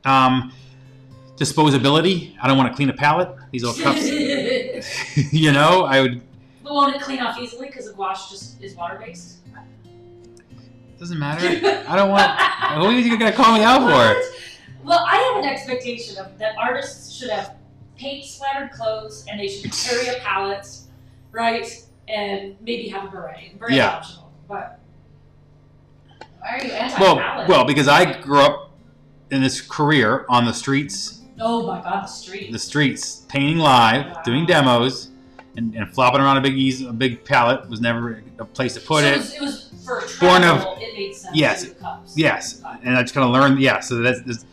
palette? Disposability. I don't want to clean a palette. These little cups. I would. But won't it clean off easily because the gouache just is water-based? Doesn't matter. I don't want. Who are you gonna call me out for it? Well, I have an expectation of that artists should have paint-splattered clothes and they should carry a palette, right? And maybe have a beret. Very optional. But why are you anti-palette? Well, because I grew up in this career on the streets. Oh my God, the streets. The streets, painting live, doing demos, and flopping around a big palette was never a place to put it. It was for travel, it made sense. Yes, to do cups. yes, and I just kind of learned. Yeah, so that's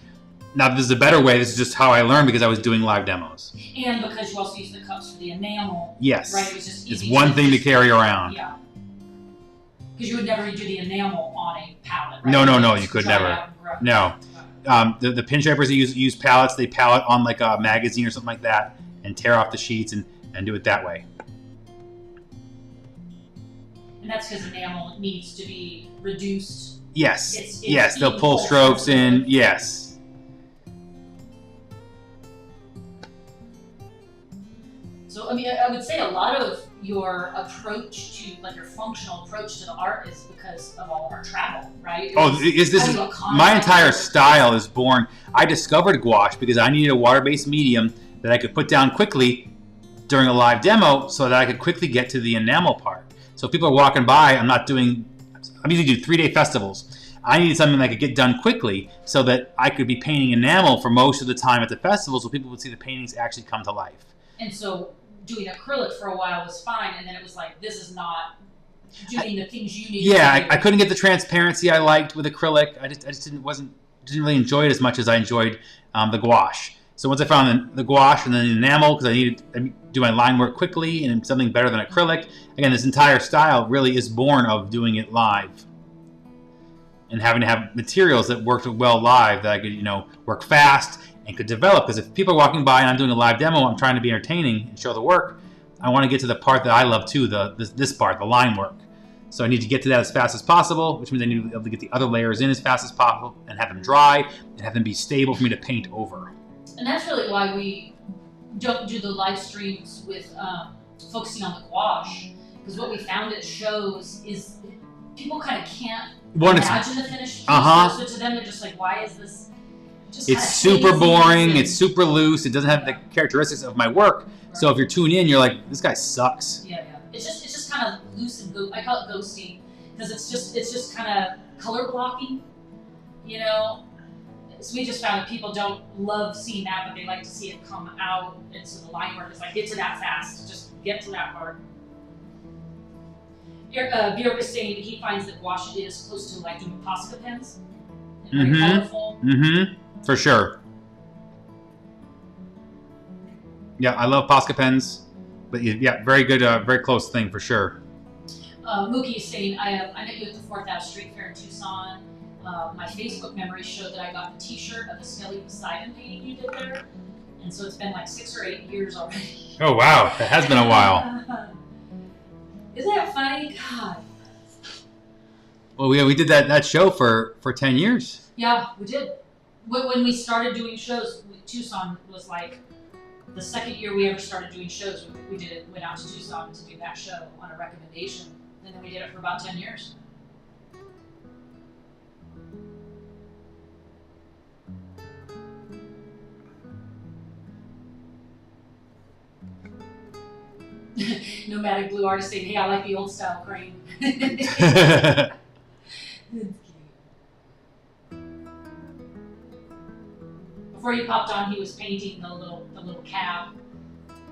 now this is a better way. This is just how I learned because I was doing live demos. And because you also use the cups for the enamel. Yes. Right. It was just easy. It's one thing to carry around. Yeah. Because you would never do the enamel on a palette. Right? No, you could never. No. The pin shapers that use palettes, they palette on like a magazine or something like that and tear off the sheets and do it that way. And that's because enamel needs to be reduced. Yes. Yes, they'll pull strokes in. Yes. So, I would say a lot of your approach to, like your functional approach to the art is because of all of our travel, right? My entire style is born. I discovered gouache because I needed a water-based medium that I could put down quickly during a live demo so that I could quickly get to the enamel part. So if people are walking by, I usually do 3-day festivals. I needed something that I could get done quickly so that I could be painting enamel for most of the time at the festival so people would see the paintings actually come to life. And so doing acrylic for a while was fine, and then it was like, this is not doing the things you need. Yeah, I couldn't get the transparency I liked with acrylic. I just didn't really enjoy it as much as I enjoyed the gouache. So once I found the gouache and then the enamel, because I needed to do my line work quickly and something better than acrylic. Again, this entire style really is born of doing it live and having to have materials that worked well live that I could, work fast and could develop. Because if people are walking by and I'm doing a live demo, I'm trying to be entertaining and show the work. I want to get to the part that I love too, this part, the line work. So I need to get to that as fast as possible, which means I need to be able to get the other layers in as fast as possible and have them dry and have them be stable for me to paint over. And that's really why we don't do the live streams with focusing on the gouache, because what we found at shows is people kind of can't imagine the finished piece. So to them, they're just like, why is this? It's super boring. It's super loose. It doesn't have the characteristics of my work. Right. So if you're tuned in, you're like, this guy sucks. Yeah. It's just kind of loose and I call it ghosty because it's just kind of color blocking, So we just found that people don't love seeing that, but they like to see it come out. And so the line work is like, get to that fast. Just get to that part. Bjork is saying he finds that gouache is close to like doing Posca pens. Very colorful. For sure. Yeah, I love Posca pens. But yeah, very good, very close thing for sure. Mookie is saying, I met you at the 4th Ave Street Fair in Tucson. My Facebook memories showed that I got the t-shirt of the Skelly Poseidon painting you did there. And so it's been like 6 or 8 years already. Oh wow, that has been a while. Isn't that funny? God. Well, we did that show for 10 years. Yeah, we did. When we started doing shows, Tucson was like the second year we ever started doing shows. We went out to Tucson to do that show on a recommendation, and then we did it for about 10 years. nomadic blue artist saying, "Hey, I like the old style crane." Before you popped on, he was painting the little cab,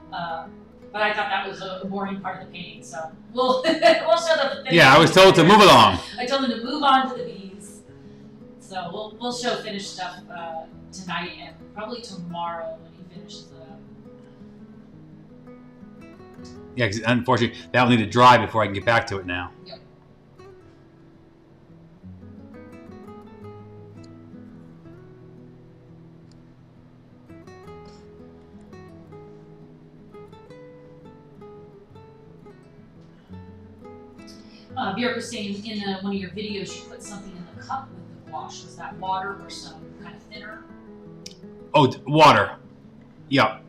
but I thought that was a boring part of the painting. So we'll show the. Yeah, I was told to move along. I told him to move on to the bees. So we'll show finished stuff tonight and probably tomorrow when he finishes it up. Yeah, because unfortunately, that'll need to dry before I can get back to it now. Yep. Björk was saying in one of your videos you put something in the cup with the gouache. Was that water or some kind of thinner? Oh, water. Yeah.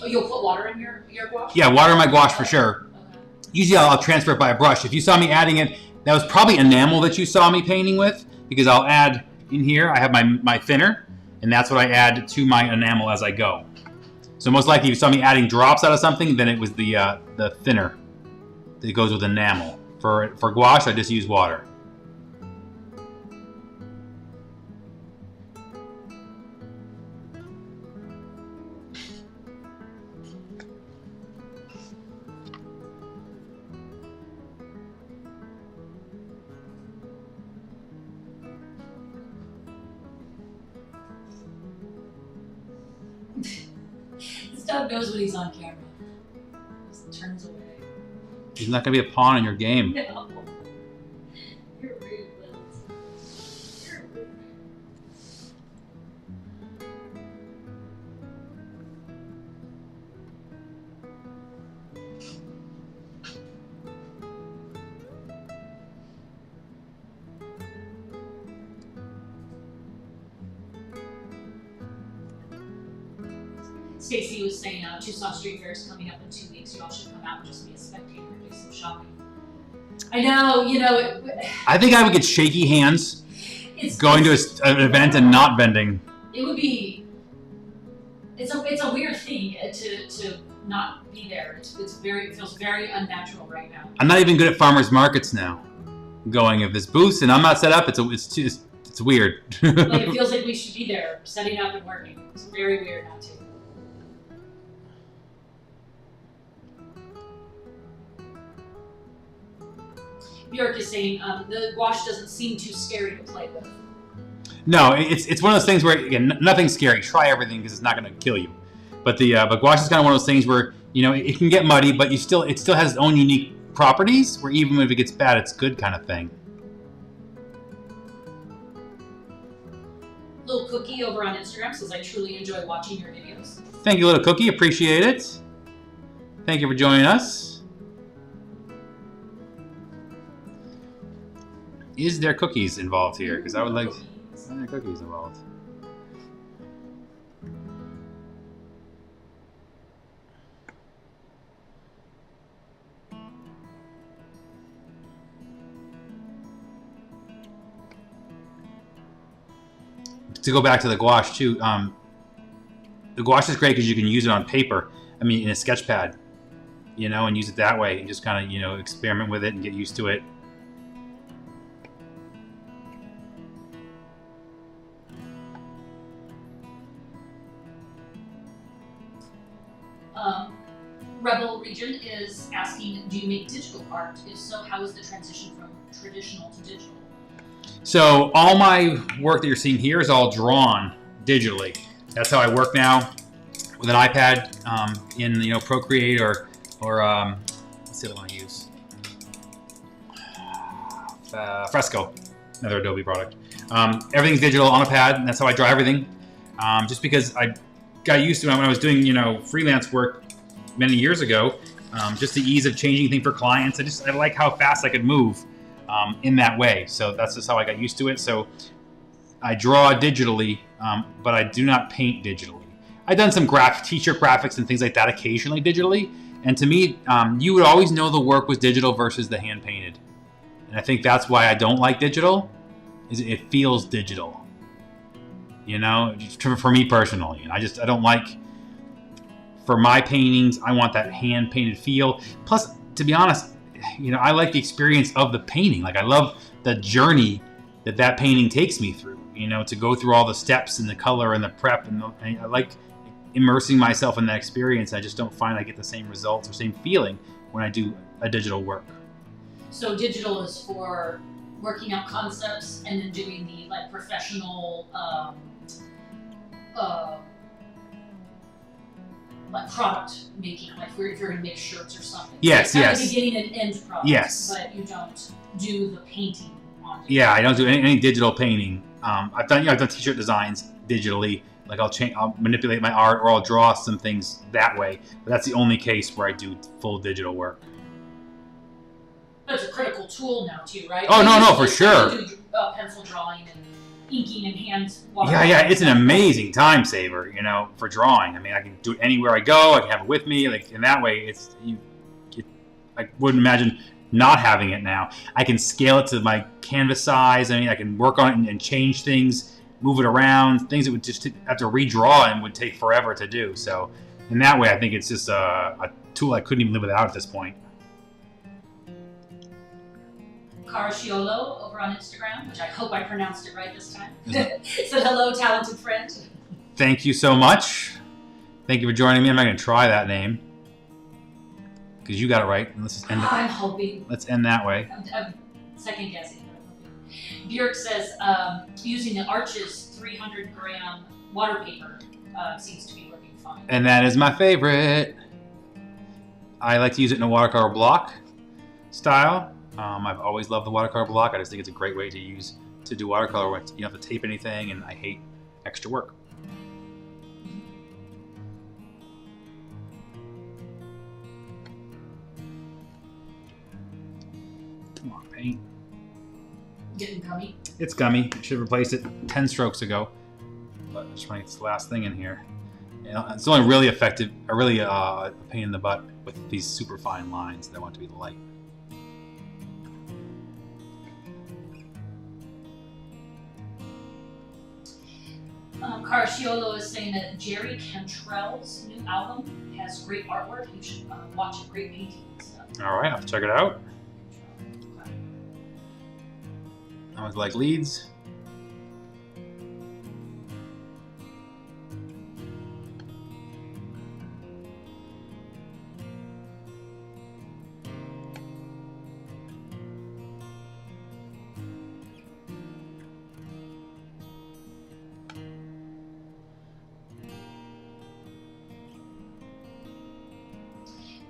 Oh, you'll put water in your gouache? Yeah, water in my gouache for sure. Okay. Usually I'll transfer it by a brush. If you saw me adding it, that was probably enamel that you saw me painting with, because I'll add in here, I have my thinner, and that's what I add to my enamel as I go. So most likely if you saw me adding drops out of something, then it was the thinner that goes with enamel. For gouache, I just use water. This dog knows when he's on camera. Just turns away. He's not going to be a pawn in your game. No. You're rude, Liz. You're rude. Stacy was saying Tucson Street Fair is coming up in 2 weeks. You all should come out and just be a spectator and do some shopping. I know, I think I would get shaky hands going to an event and not bending. It would be. It's a weird thing to not be there. It feels very unnatural right now. I'm not even good at farmers markets now. Going if this booths and I'm not set up, it's weird. Like it feels like we should be there, setting up and working. It's very weird not to. Björk is saying the gouache doesn't seem too scary to play with. No, it's one of those things where, again, nothing's scary. Try everything because it's not going to kill you. But but gouache is kind of one of those things where it can get muddy, but it still has its own unique properties. Where even if it gets bad, it's good kind of thing. Little Cookie over on Instagram says, "I truly enjoy watching your videos." Thank you, Little Cookie. Appreciate it. Thank you for joining us. Is there cookies involved here? Because I would like. Are there cookies involved? To go back to the gouache too, the gouache is great because you can use it on paper. I mean, in a sketch pad, and use it that way, and just kind of experiment with it and get used to it. Rebel Region is asking, do you make digital art? If so, how is the transition from traditional to digital? So all my work that you're seeing here is all drawn digitally. That's how I work now with an iPad in Procreate or what's the other one I use? Fresco, another Adobe product. Everything's digital on a pad, and that's how I draw everything. Just because I got used to it when I was doing freelance work many years ago, just the ease of changing things for clients. I like how fast I could move in that way. So that's just how I got used to it. So I draw digitally, but I do not paint digitally. I've done some t-shirt graphics and things like that occasionally digitally. And to me, you would always know the work was digital versus the hand painted. And I think that's why I don't like digital, is it feels digital. For me personally, I don't like for my paintings, I want that hand painted feel. Plus, to be honest, you know, I like the experience of the painting. Like I love the journey that painting takes me through, you know, to go through all the steps and the color and the prep. And I like immersing myself in that experience. I just don't find I get the same results or same feeling when I do a digital work. So digital is for working out concepts and then doing the like professional like product making, like if you're going to make shirts or something. Yes, so yes. The beginning and end product. Yes. But you don't do the painting on it. Yeah, I don't do any digital painting. I've done t-shirt designs digitally. Like I'll manipulate my art or I'll draw some things that way. But that's the only case where I do full digital work. But it's a critical tool now too, right? Oh, no, for sure. You do pencil drawing and inking and hand. Yeah, it's an amazing time saver, you know, for drawing. I mean, I can do it anywhere I go. I can have it with me. Like in that way, I wouldn't imagine not having it now. I can scale it to my canvas size. I mean, I can work on it and change things, move it around, things that would just have to redraw and would take forever to do. So in that way, I think it's just a tool I couldn't even live without at this point. Carciolo over on Instagram, which I hope I pronounced it right this time. Said hello, talented friend. Thank you so much. Thank you for joining me. I'm not going to try that name because you got it right. Let's just end it. I'm hoping. Let's end that way. I'm second guessing. Björk says using the Arches 300 gram water paper seems to be working fine. And that is my favorite. I like to use it in a watercolor block style. I've always loved the watercolor block. I just think it's a great way to do watercolor when you don't have to tape anything, and I hate extra work. Come on, paint. Getting gummy? It's gummy. I should have replaced it 10 strokes ago, but I just want to get the last thing in here. You know, it's only really effective, a pain in the butt with these super fine lines that I want to be light. Carciolo is saying that Jerry Cantrell's new album has great artwork. You should watch it. Great painting and stuff. All right, I'll check it out. I always like leads.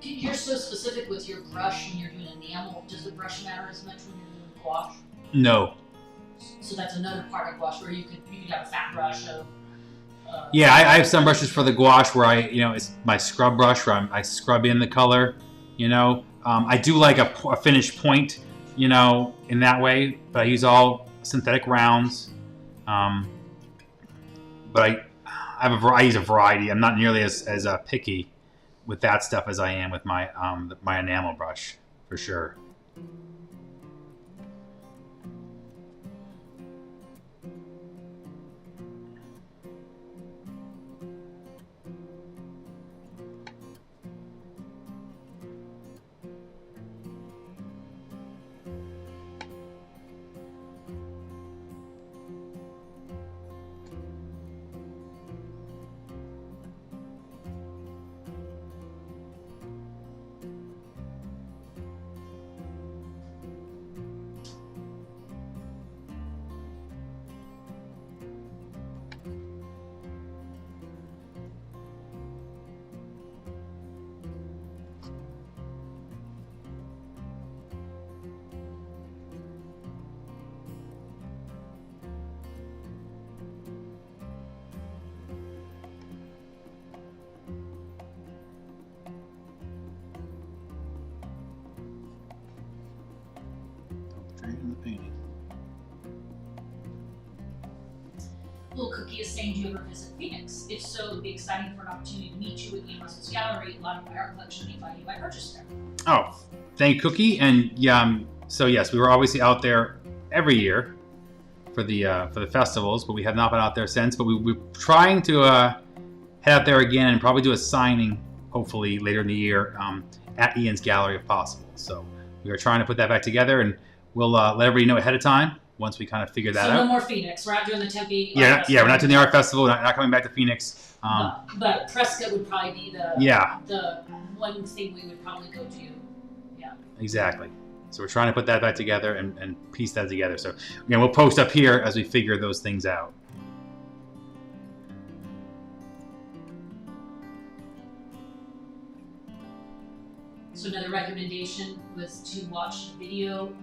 You're so specific with your brush when you're doing enamel. Does the brush matter as much when you're doing gouache? No. So that's another part of gouache where you could have a fat brush of. Yeah, I have some brushes for the gouache where it's my scrub brush where I scrub in the color. You know, I do like a finished point. You know, in that way, but I use synthetic rounds. But I use a variety. I'm not nearly as picky with that stuff as I am with my my enamel brush, for sure. In the painting. Little Cookie is saying, do you ever visit Phoenix? If so, it would be exciting for an opportunity to meet you at Ian Russell's gallery. A lot of my art collection may find you by purchase there. Oh, thank you, Cookie. And yeah, so yes, we were obviously out there every year for the festivals, but we have not been out there since. But we're trying to head out there again and probably do a signing hopefully later in the year at Ian's gallery if possible. So we are trying to put that back together, and we'll let everybody know ahead of time once we kind of figure that out. So no more Phoenix. We're not doing the Tempe. Yeah, we're not doing the art festival. We're not coming back to Phoenix. But Prescott would probably be the one thing we would probably go to. Yeah. Exactly. So we're trying to put that back together and piece that together. So again, we'll post up here as we figure those things out. So another recommendation was to watch the video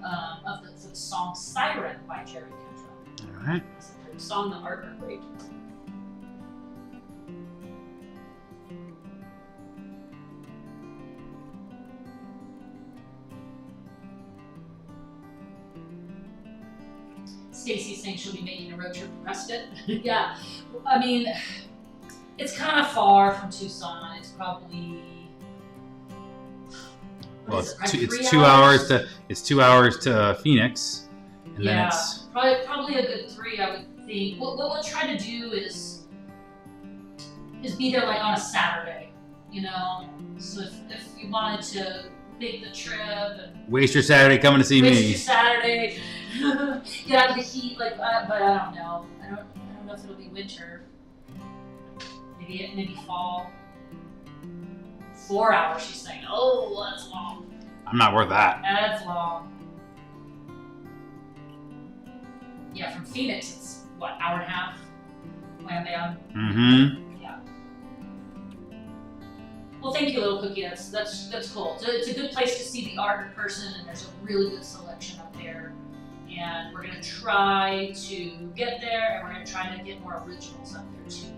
of the song "Siren" by Jerry Cantrell. All right. It's a great song. The art are great. Stacy's saying she'll be making a road trip to Prescott. Yeah, I mean, it's kind of far from Tucson. It's probably it's 2 hours to Phoenix, and then it's probably a good 3, I would think. What we'll try to do is be there like on a Saturday, you know. So if you wanted to make the trip and waste your Saturday coming to see me. Waste your Saturday. Get out of the heat, but I don't know. I don't know if it'll be winter. Maybe fall. 4 hours, she's saying. Oh, that's long. I'm not worth that. That's long. Yeah, from Phoenix, it's what, hour and a half? Land down. Mm-hmm. Yeah. Well, thank you, Little Cookie. That's cool. It's a good place to see the art in person, and there's a really good selection up there. And we're going to try to get there, and we're going to try to get more originals up there too,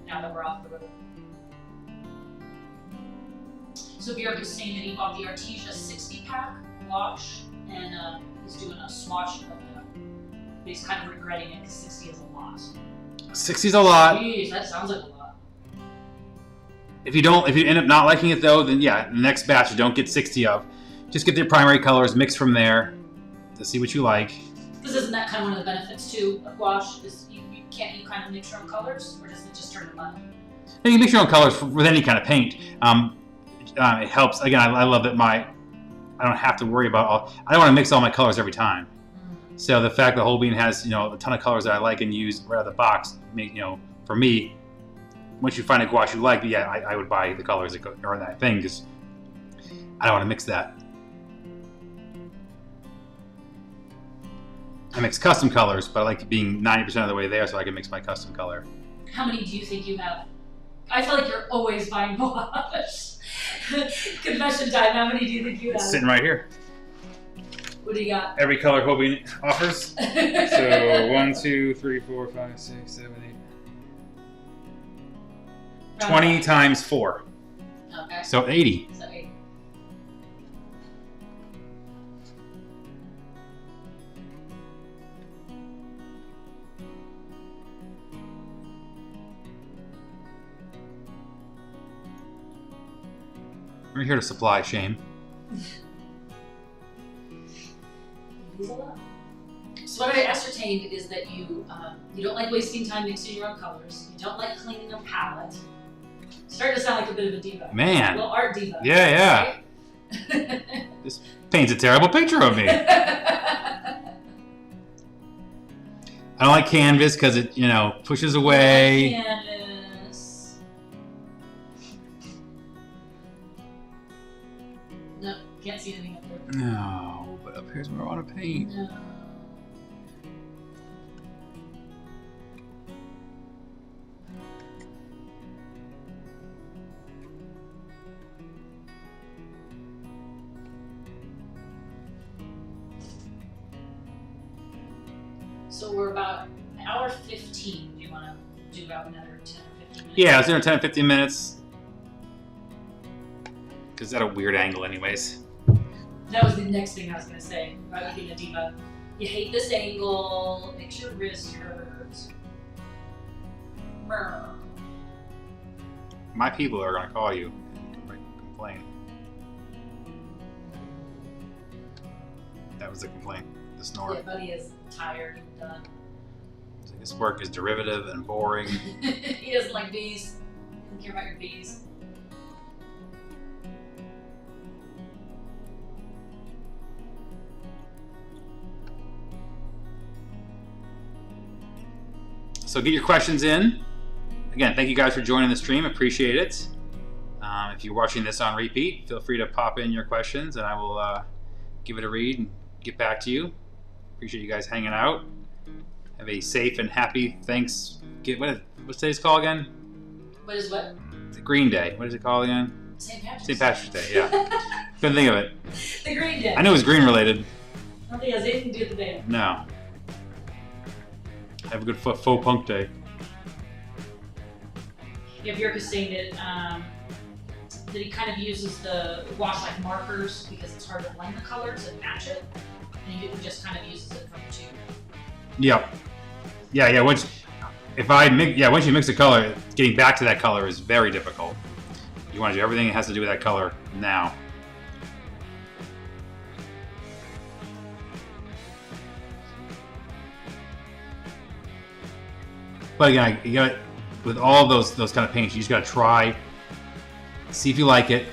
now that we're off the road. So Bjork is saying that he bought the Artesia 60-pack gouache, and he's doing a swatch of them. But he's kind of regretting it because 60 is a lot. 60 is a lot. Jeez, that sounds like a lot. If you end up not liking it though, then yeah, the next batch you don't get 60 of. Just get their primary colors, mix from there to see what you like. Because isn't that kind of one of the benefits too of gouache? Is you kind of mix your own colors, or does it just turn to mud? No, you mix your own colors with any kind of paint. It helps. Again, I love that I don't have to worry about I don't want to mix all my colors every time. Mm-hmm. So the fact that Whole Bean has a ton of colors that I like and use right out of the box, for me, once you find a gouache you like, yeah, I would buy the colors that are in that thing because I don't want to mix that. I mix custom colors, but I like being 90% of the way there so I can mix my custom color. How many do you think you have? I feel like you're always buying gouache. Confession time, how many do you think you have? It's sitting right here. What do you got? Every color Whole Bean offers. So 1, 2, 3, 4, 5, 6, 7, 8. 20 times 4. Okay. So 80. So 80. We're here to supply, Shane. So what I ascertained is that you don't like wasting time mixing your own colors. You don't like cleaning a palette. Starting to sound like a bit of a diva. Man. A little art diva. Yeah. Right? This paints a terrible picture of me. I don't like canvas because it, pushes away. Canvas. No, can't see anything up there. No, but up here's where I want to paint. No. So we're about an hour 15. Do you want to do about another 10 or 15 minutes? Yeah, let's do 10 or 15 minutes. Because that's a weird angle anyways. That was the next thing I was going to say about you being a diva. You hate this angle, makes your wrist hurt. Brr. My people are going to call you and complain. That was the complaint. The snore. Yeah, buddy is tired and done. His work is derivative and boring. He doesn't like bees. He doesn't care about your bees. So get your questions in. Again, thank you guys for joining the stream. Appreciate it. If you're watching this on repeat, feel free to pop in your questions and I will give it a read and get back to you. Appreciate you guys hanging out. Have a safe and happy what's today's call again? What is what? The Green Day. What is it called again? St. Patrick's Day, yeah. Couldn't think of it. The Green Day. I knew it was green related. I don't think it has anything to do with the band. No. Have a good faux punk day. Yeah, Björk is saying that he kind of uses the wash like markers because it's hard to blend the colors and match it. And he just kind of uses it from the tube. Yep. Yeah. Once you mix the color, getting back to that color is very difficult. You want to do everything that has to do with that color now. But again, you got with all those kind of paints, you just got to try, see if you like it,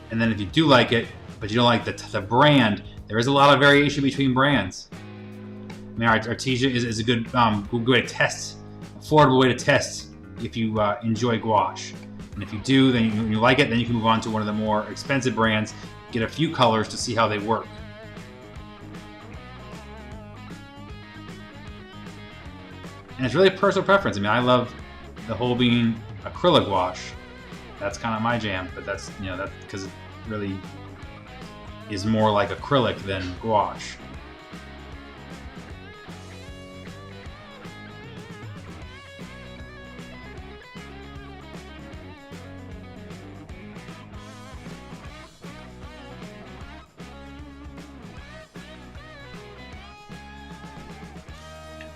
and then if you do like it, but you don't like the brand, there is a lot of variation between brands. I mean, Artesia is a good way to test, affordable way to test if you enjoy gouache. And if you do, then you like it, then you can move on to one of the more expensive brands, get a few colors to see how they work. And it's really a personal preference. I mean, I love the whole being acrylic gouache. That's kind of my jam, but that's because it really is more like acrylic than gouache.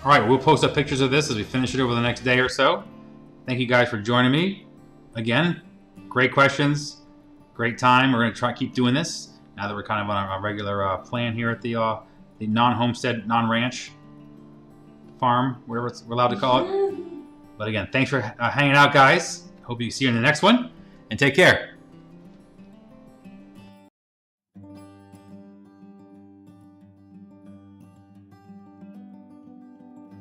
All right, we'll post up pictures of this as we finish it over the next day or so. Thank you guys for joining me. Again, great questions, great time. We're going to keep doing this now that we're kind of on a regular plan here at the non-homestead, non-ranch farm, whatever we're allowed to call it. But again, thanks for hanging out, guys. Hope you see you in the next one, and take care.